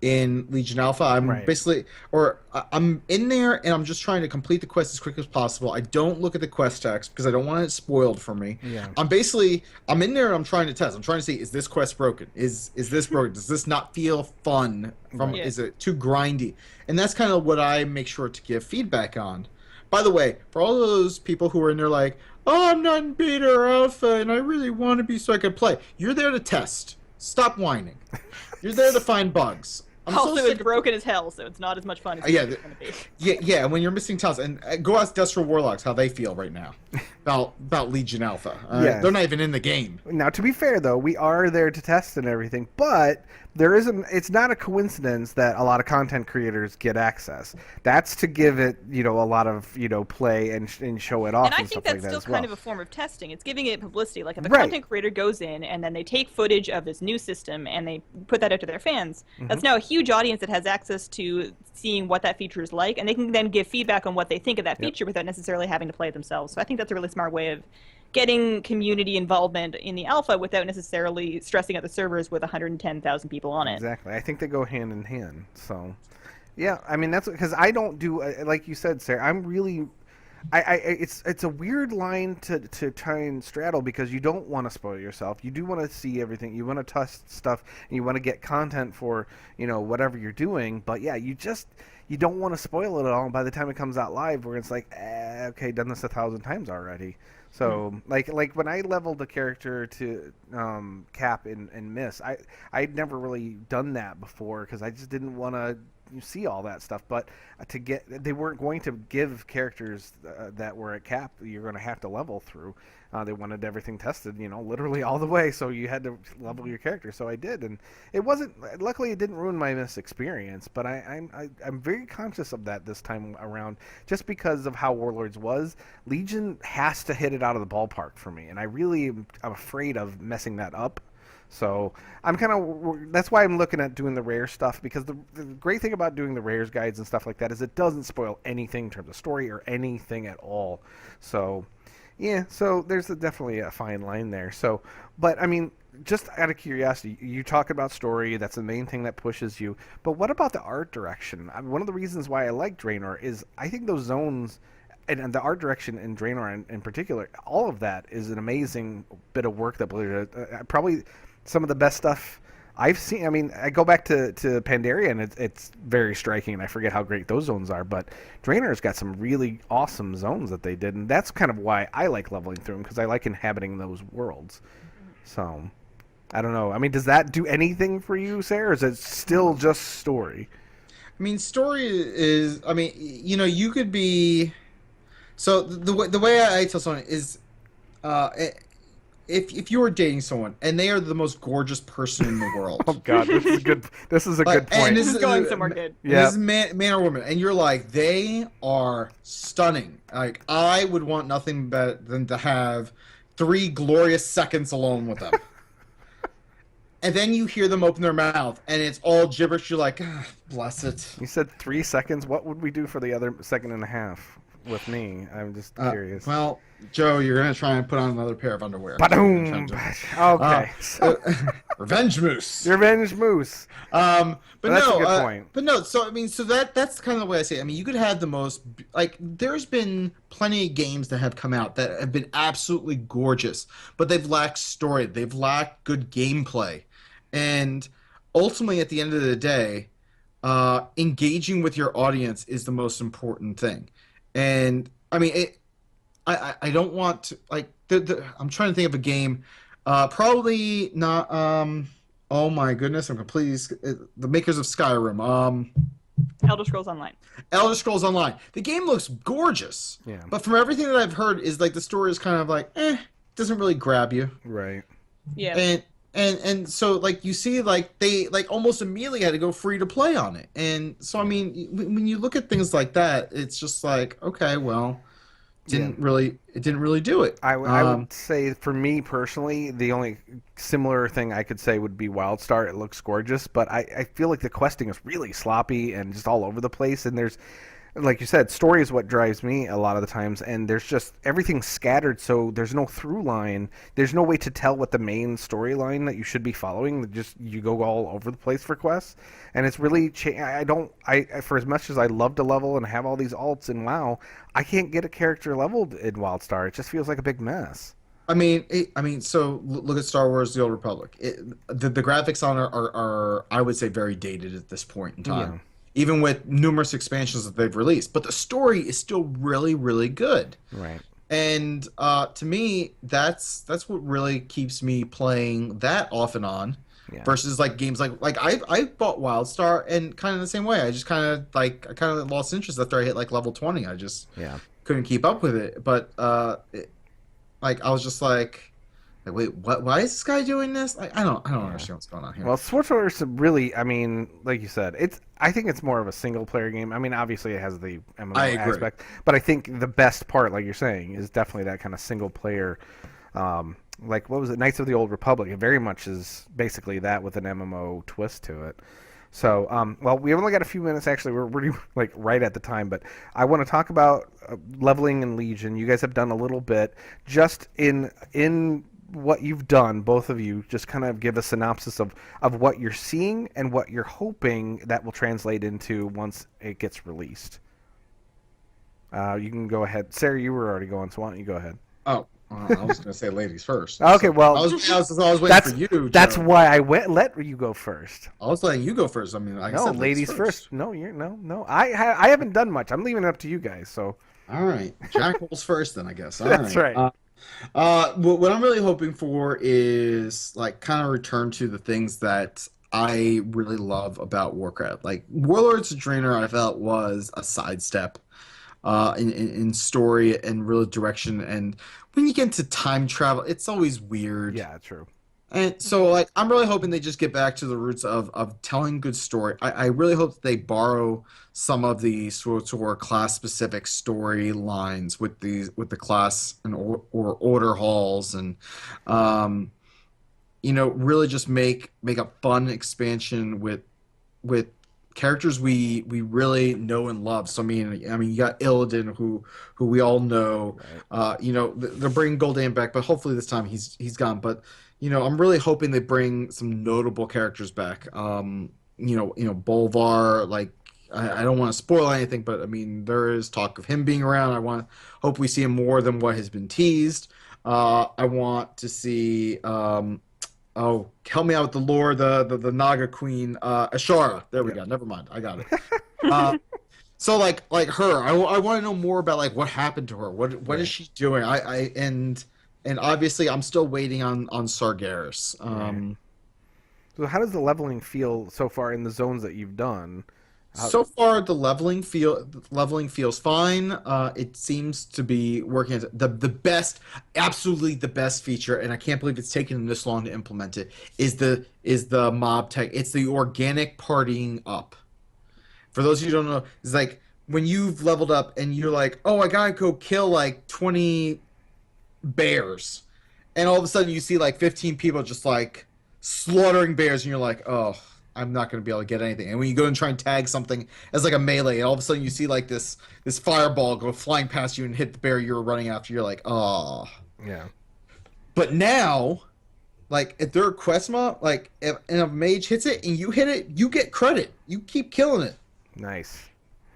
in Legion Alpha. I'm in there and I'm just trying to complete the quest as quick as possible. I don't look at the quest text because I don't want it spoiled for me. Yeah. I'm in there and I'm trying to test. I'm trying to see, is this quest broken? Is this broken? Does this not feel fun? Is it too grindy? And that's kind of what I make sure to give feedback on. By the way, for all those people who are in there like, oh, I'm not in beta or alpha and I really want to be so I can play. You're there to test. Stop whining. You're there to find bugs. Also, it's broken as hell, so it's not as much fun as it's going to be. Yeah, when you're missing tons. And go ask Destro Warlocks how they feel right now about Legion Alpha. They're not even in the game. Now, to be fair, though, we are there to test and everything, but it's not a coincidence that a lot of content creators get access. That's to give it, a lot of, play and show it off. And I think that's still kind of a form of testing. It's giving it publicity. Like if a content creator goes in and then they take footage of this new system and they put that out to their fans, that's now a huge audience that has access to seeing what that feature is like, and they can then give feedback on what they think of that feature without necessarily having to play it themselves. So I think that's a really smart way of getting community involvement in the alpha without necessarily stressing out the servers with 110,000 people on it. Exactly. I think they go hand in hand. So, yeah, I mean, that's because I don't do, like you said, Sarah, I'm really... it's a weird line to try and straddle because you don't want to spoil yourself. You do want to see everything. You want to test stuff, and you want to get content for whatever you're doing. But yeah, you don't want to spoil it all by the time it comes out live, where it's like, okay, done this 1,000 times already. So like when I leveled a character to Cap in Miss, I'd never really done that before because I just didn't want to see all that stuff. But they weren't going to give characters that were at Cap you're going to have to level through. They wanted everything tested, literally all the way. So you had to level your character. So I did, and it wasn't. Luckily, it didn't ruin my Miss experience. But I'm very conscious of that this time around, just because of how Warlords was. Legion has to hit it out of the ballpark for me, and I'm afraid of messing that up. So that's why I'm looking at doing the rare stuff, because the great thing about doing the rares guides and stuff like that is it doesn't spoil anything in terms of story or anything at all. So yeah, so there's definitely a fine line there. So, but I mean, just out of curiosity, you talk about story, that's the main thing that pushes you, but what about the art direction? I mean, one of the reasons why I like Draenor is I think those zones and the art direction in Draenor in particular, all of that is an amazing bit of work that Blizzard probably some of the best stuff I've seen. I mean, I go back to Pandaria, and it's very striking, and I forget how great those zones are, but Draenor's got some really awesome zones that they did, and that's kind of why I like leveling through them, because I like inhabiting those worlds. So, I don't know. I mean, does that do anything for you, Sarah, or is it still just story? I mean, story is... I mean, you could be... So, the way I tell someone is... If you are dating someone and they are the most gorgeous person in the world, oh god, this is a good point. This is going somewhere good. Yeah, this is man or woman, and you're like, they are stunning. Like, I would want nothing better than to have 3 glorious seconds alone with them. And then you hear them open their mouth, and it's all gibberish. You're like, bless it. You said 3 seconds. What would we do for the other second and a half? With me, I'm just curious. Well, Joe, you're gonna try and put on another pair of underwear. Ba-doom! Okay. Revenge moose. Revenge moose. But that's no, a good point. But no. So I mean, that's kind of the way I say it. I mean, you could have the most There's been plenty of games that have come out that have been absolutely gorgeous, but they've lacked story. They've lacked good gameplay, and ultimately, at the end of the day, engaging with your audience is the most important thing. And I mean, I don't want to I'm trying to think of a game, probably not. Oh my goodness, I'm completely the makers of Skyrim. Elder Scrolls Online. Elder Scrolls Online. The game looks gorgeous. Yeah. But from everything that I've heard, is the story is kind of doesn't really grab you. Right. Yeah. And so you see they almost immediately had to go free to play on it, and so I mean when you look at things like that, it's just okay, well, it didn't really do it. I would say for me personally, the only similar thing I could say would be WildStar. It looks gorgeous, but I feel like the questing is really sloppy and just all over the place, and there's like you said, story is what drives me a lot of the times, and there's just everything's scattered, so there's no through line. There's no way to tell what the main storyline that you should be following. Just you go all over the place for quests, and it's really for as much as I love to level and have all these alts in WoW, I can't get a character leveled in WildStar. It just feels like a big mess. So look at Star Wars: The Old Republic. The graphics on it are, I would say, very dated at this point in time. Yeah. Even with numerous expansions that they've released. But the story is still really, really good. Right. And to me, that's what really keeps me playing that off and on. Yeah. Versus like games like I bought WildStar and kind of the same way. I just kind of lost interest after I hit like level 20. I just couldn't keep up with it. But I was just like, wait, what? Why is this guy doing this? I don't understand what's going on here. Well, SwordSword is really, I mean, like you said, I think it's more of a single player game. I mean, obviously it has the MMO aspect, but I think the best part, like you're saying, is definitely that kind of single player. Like what was it, Knights of the Old Republic? It very much is basically that with an MMO twist to it. So, well, we only got a few minutes. Actually, we're really like right at the time, but I want to talk about leveling in Legion. You guys have done a little bit, just in what you've done, both of you. Just kind of give a synopsis of what you're seeing and what you're hoping that will translate into once it gets released. You can go ahead, Sarah. You were already going, so why don't you go ahead? Oh. I was going to say ladies first. Okay, well, I was waiting for you, Joe. That's why I let you go first. I was letting you go first. I mean, I said ladies first. No, no. I haven't done much. I'm leaving it up to you guys. So. All right, Jack rolls first, then I guess. All That's right. What I'm really hoping for is like kind of return to the things that I really love about Warcraft. Like Warlords of Draenor, I felt was a sidestep. In story and real direction, and when you get into time travel, it's always weird. Yeah, true. And so, like, I'm really hoping they just get back to the roots of telling good story. I really hope that they borrow some of the sort of class-specific storylines with the class and or order halls, and really just make a fun expansion with characters we really know and love. So I mean, you got Illidan, who we all know. Right. They're bringing Gul'dan back, but hopefully this time he's gone. But I'm really hoping they bring some notable characters back. Bolvar. Like I don't want to spoil anything, but I mean there is talk of him being around. Hope we see him more than what has been teased. I want to see. Oh, help me out with the lore, the Naga Queen, Ashara. There we go. Never mind. I got it. So like her, I want to know more about like what happened to her. What is she doing? And obviously I'm still waiting on Sargeras. So how does the leveling feel so far in the zones that you've done? So far, the leveling feels fine. It seems to be working. The best, absolutely the best feature, and I can't believe it's taken them this long to implement it. Is the mob tech? It's the organic partying up. For those of you who don't know, it's like when you've leveled up and you're like, oh, I gotta go kill like 20 bears, and all of a sudden you see like 15 people just like slaughtering bears, and you're like, oh. I'm not going to be able to get anything. And when you go and try and tag something as like a melee, and all of a sudden you see like this fireball go flying past you and hit the bear you were running after, you're like, oh. Yeah. But now, like if they're a quest mob, like if a mage hits it and you hit it, you get credit. You keep killing it. Nice.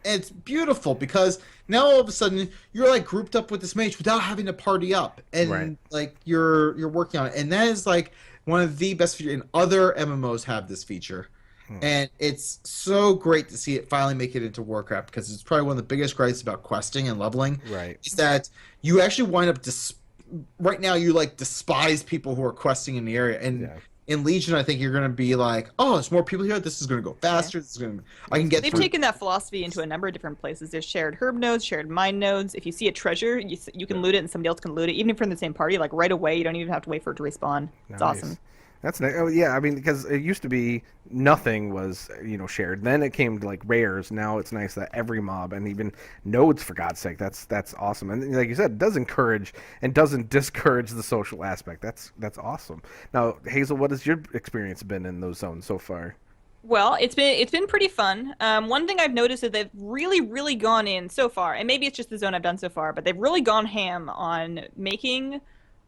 And it's beautiful because now all of a sudden you're like grouped up with this mage without having to party up, and like you're working on it, and that is like one of the best features. And other MMOs have this feature, and it's so great to see it finally make it into Warcraft, because it's probably one of the biggest gripes about questing and leveling. Right. Is that you actually wind up right now you like despise people who are questing in the area, and. Yeah. In Legion, I think you're going to be like, oh, there's more people here. This is going to go faster. Yeah. This is going to. I can get. They've taken that philosophy into a number of different places. There's shared herb nodes, shared mine nodes. If you see a treasure, you can loot it, and somebody else can loot it, even if you're in the same party. Like right away, you don't even have to wait for it to respawn. It's awesome. That's nice. Oh yeah, I mean, because it used to be nothing was shared. Then it came to like rares. Now it's nice that every mob and even nodes, for God's sake, that's awesome. And like you said, it does encourage and doesn't discourage the social aspect. That's awesome. Now, Hazel, what has your experience been in those zones so far? Well, it's been pretty fun. One thing I've noticed is they've really, really gone in so far, and maybe it's just the zone I've done so far, but they've really gone ham on making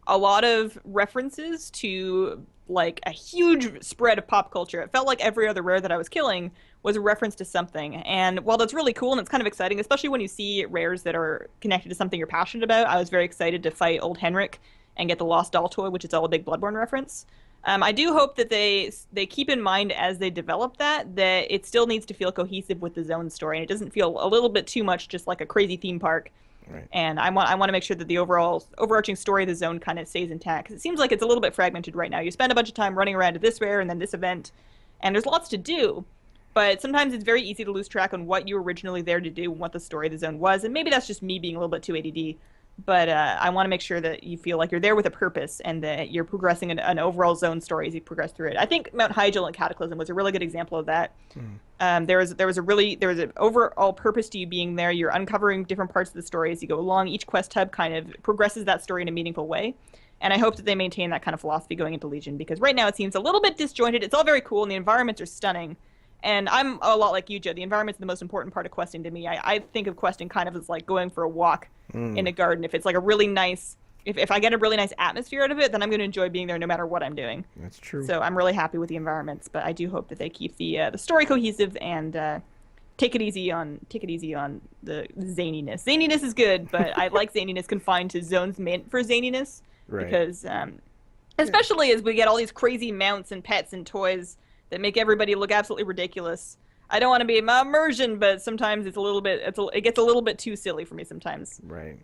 a lot of references to like a huge spread of pop culture. It felt like every other rare that I was killing was a reference to something. And while that's really cool and it's kind of exciting, especially when you see rares that are connected to something you're passionate about, I was very excited to fight Old Henrik and get the Lost Doll toy, which is all a big Bloodborne reference. I do hope that they keep in mind as they develop that it still needs to feel cohesive with the zone story, and it doesn't feel a little bit too much just like a crazy theme park. Right. And I want to make sure that the overarching story of the zone kind of stays intact, because it seems like it's a little bit fragmented right now. You spend a bunch of time running around to this rare and then this event, and there's lots to do, but sometimes it's very easy to lose track on what you were originally there to do and what the story of the zone was. And maybe that's just me being a little bit too ADD. But I want to make sure that you feel like you're there with a purpose and that you're progressing an overall zone story as you progress through it. I think Mount Hyjal and Cataclysm was a really good example of that. There was an overall purpose to you being there. You're uncovering different parts of the story as you go along. Each quest hub kind of progresses that story in a meaningful way. And I hope that they maintain that kind of philosophy going into Legion, because right now it seems a little bit disjointed. It's all very cool and the environments are stunning. And I'm a lot like you, Joe. The environment's the most important part of questing to me. I think of questing kind of as like going for a walk in a garden. If it's like a really nice, if I get a really nice atmosphere out of it, then I'm going to enjoy being there no matter what I'm doing. That's true. So I'm really happy with the environments, but I do hope that they keep the story cohesive and take it easy on the zaniness. Zaniness is good, but I like zaniness confined to zones meant for zaniness, Right. because especially as we get all these crazy mounts and pets and toys that make everybody look absolutely ridiculous. I don't want to be immersion, but sometimes it gets a little bit too silly for me sometimes. Right.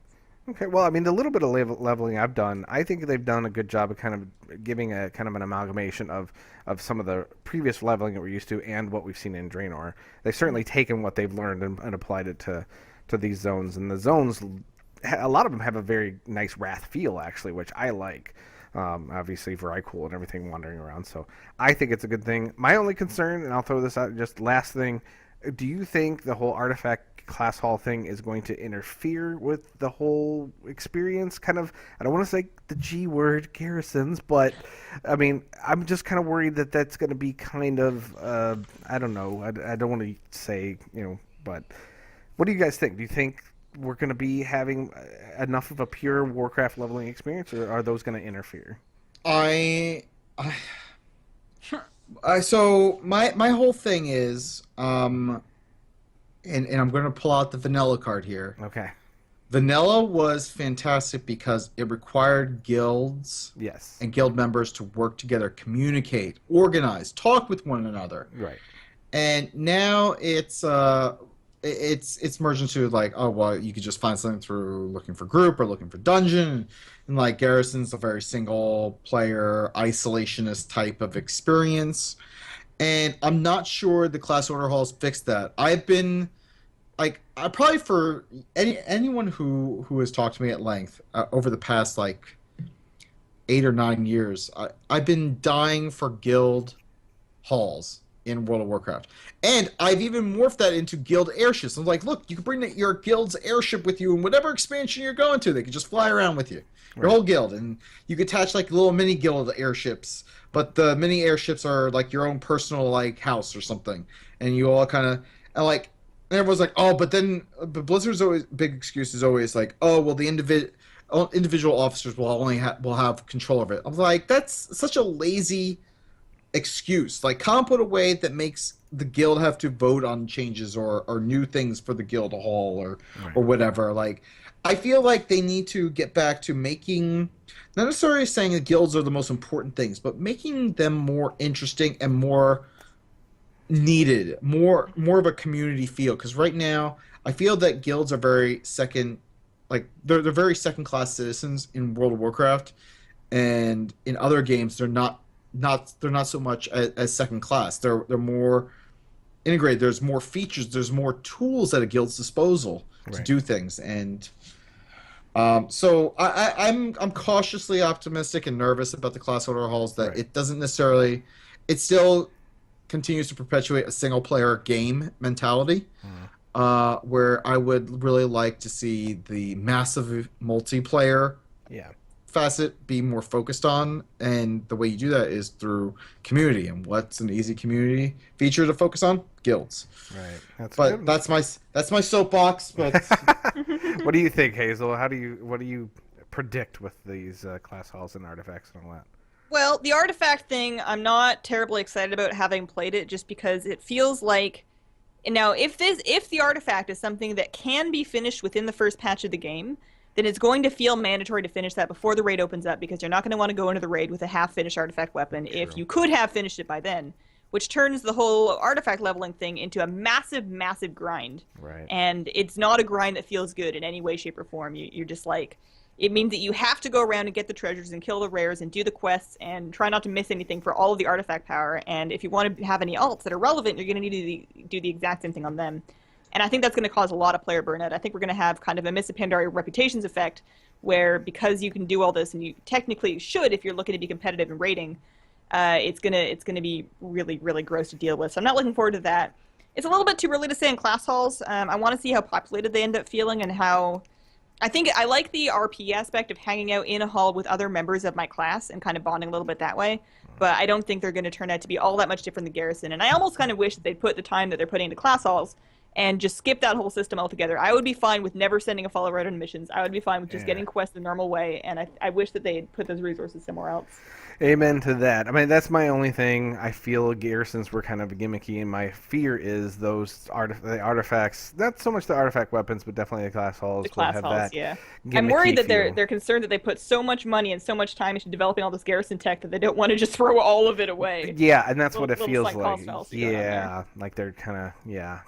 Okay. Well, I mean, the little bit of leveling I've done, I think they've done a good job of kind of giving a kind of an amalgamation of some of the previous leveling that we're used to and what we've seen in Draenor. They've certainly taken what they've learned and applied it to these zones, and the zones, a lot of them have a very nice Wrath feel actually, which I like. Obviously Vrykul and everything wandering around, so I think it's a good thing. My only concern, and I'll throw this out, just last thing, do you think the whole artifact class hall thing is going to interfere with the whole experience? Kind of, I don't want to say the G word, garrisons, but I mean, I'm just kind of worried that that's going to be kind of, I don't know, I don't want to say, but what do you guys think? Do you think we're going to be having enough of a pure Warcraft leveling experience, or are those going to interfere? So my whole thing is, and I'm going to pull out the vanilla card here. Okay. Vanilla was fantastic because it required guilds Yes. and guild members to work together, communicate, organize, talk with one another. Right. And now it's merged into like, oh well, you could just find something through looking for group or looking for dungeon, and like Garrison's a very single player isolationist type of experience, and I'm not sure the class order halls fixed that. I've been like, I probably, for anyone who has talked to me at length over the past like 8 or 9 years, I've been dying for guild halls in World of Warcraft. And I've even morphed that into guild airships. I'm like, look, you can bring your guild's airship with you in whatever expansion you're going to. They can just fly around with you, your whole guild. And you can attach like little mini guild airships, but the mini airships are like your own personal like house or something. And you all kind of, and like, and everyone's like, oh, but Blizzard's always, big excuse is always like, oh, well, the individual officers will have control of it. I'm like, that's such a lazy excuse. Like, come up with a way that makes the guild have to vote on changes or new things for the guild hall or whatever. Like, I feel like they need to get back to making, not necessarily saying the guilds are the most important things, but making them more interesting and more needed, more of a community feel. Because right now, I feel that guilds are very second, like they're very second class citizens in World of Warcraft, and in other games they're not so much as second class. They're more integrated. There's more features. There's more tools at a guild's disposal to do things, and so I'm cautiously optimistic and nervous about the class order halls that it doesn't necessarily. It still continues to perpetuate a single player game mentality, where I would really like to see the massive multiplayer facet be more focused on, and the way you do that is through community. And what's an easy community feature to focus on? Guilds. Right. That's But good. that's my soapbox. But What do you think, Hazel? What do you predict with these class halls and artifacts and all that? Well, the artifact thing, I'm not terribly excited about having played it just because it feels like now if the artifact is something that can be finished within the first patch of the game, then it's going to feel mandatory to finish that before the raid opens up because you're not going to want to go into the raid with a half-finished artifact weapon if you could have finished it by then, which turns the whole artifact leveling thing into a massive, massive grind. Right. And it's not a grind that feels good in any way, shape, or form. You're just like, it means that you have to go around and get the treasures and kill the rares and do the quests and try not to miss anything for all of the artifact power. And if you want to have any alts that are relevant, you're going to need to do the exact same thing on them. And I think that's going to cause a lot of player burnout. I think we're going to have kind of a Miss Pandaria reputations effect where because you can do all this and you technically should if you're looking to be competitive in rating, it's gonna be really, really gross to deal with. So I'm not looking forward to that. It's a little bit too early to say in class halls. I want to see how populated they end up feeling and how... I think I like the RP aspect of hanging out in a hall with other members of my class and kind of bonding a little bit that way. But I don't think they're going to turn out to be all that much different than Garrison. And I almost kind of wish that they'd put the time that they're putting into class halls and just skip that whole system altogether. I would be fine with never sending a follower out on missions. I would be fine with just getting quests the normal way. And I wish that they'd put those resources somewhere else. Amen to that. I mean, that's my only thing. I feel garrisons were kind of gimmicky, and my fear is the artifacts. Not so much the artifact weapons, but definitely the class halls. The class will have halls, that yeah. I'm worried that feel. they're concerned that they put so much money and so much time into developing all this garrison tech that they don't want to just throw all of it away. Yeah, and that's what it Little feels sunk like. cost fallacy going on Yeah, like they're kind of yeah.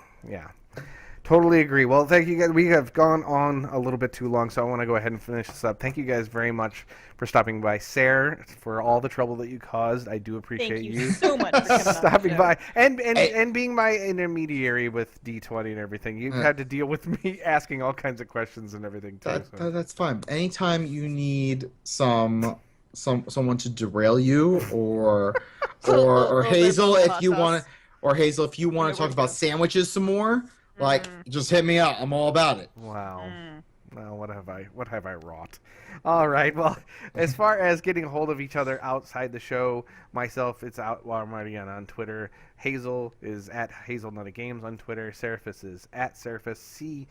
Totally agree. Well, thank you guys. We have gone on a little bit too long, so I want to go ahead and finish this up. Thank you guys very much for stopping by. Sarah, for all the trouble that you caused, I do appreciate Thank you so much for coming stopping on by and being my intermediary with D20 and everything. You've had to deal with me asking all kinds of questions and everything too. that's fine. Anytime you need someone to derail you, or Hazel, if you want to, talk about sandwiches some more. Like, just hit me up. I'm all about it. Wow. Well, what have I wrought? All right. Well, as far as getting a hold of each other outside the show, myself, it's out while I'm already on Twitter. Hazel is at HazelNutAGames on Twitter. Ceraphus is at Ceraphus,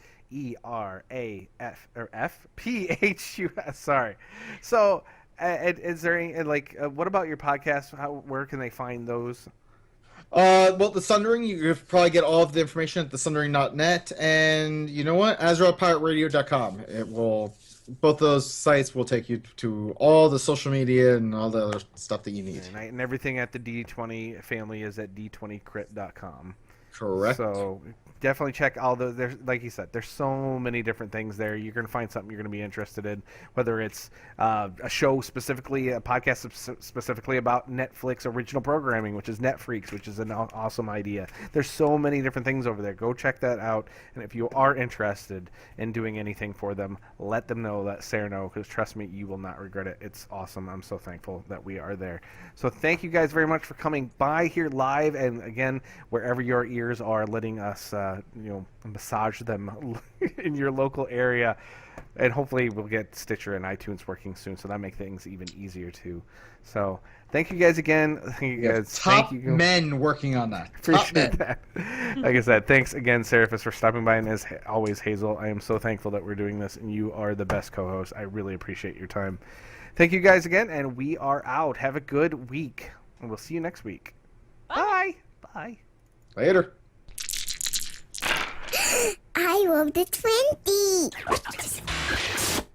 CERAFPHUS. Sorry. So, is there any, what about your podcast? Where can they find those? Well, the Sundering, you can probably get all of the information at thesundering.net, and you know what? AzraelPirateRadio.com. Both those sites will take you to all the social media and all the other stuff that you need. And everything at the D20 family is at d20crit.com. Correct. So definitely check all those. There's, like you said, there's so many different things there. You're going to find something you're going to be interested in, whether it's a show specifically, a podcast specifically about Netflix original programming, which is Netfreaks, which is an awesome idea. There's so many different things over there. Go check that out. And if you are interested in doing anything for them, let them know, let Sarah know, because trust me, you will not regret it. It's awesome. I'm so thankful that we are there. So thank you guys very much for coming by here live, and again, wherever your ears are, letting us massage them in your local area, and hopefully we'll get Stitcher and iTunes working soon, so that make things even easier too. So thank you guys again. Thank you guys. Top men working on that. Appreciate that. Like I said, thanks again, Ceraphus, for stopping by, and as always, Hazel, I am so thankful that we're doing this, and you are the best co-host. I really appreciate your time. Thank you guys again, and we are out. Have a good week, and we'll see you next week. Bye. Bye. Later. I rolled a 20.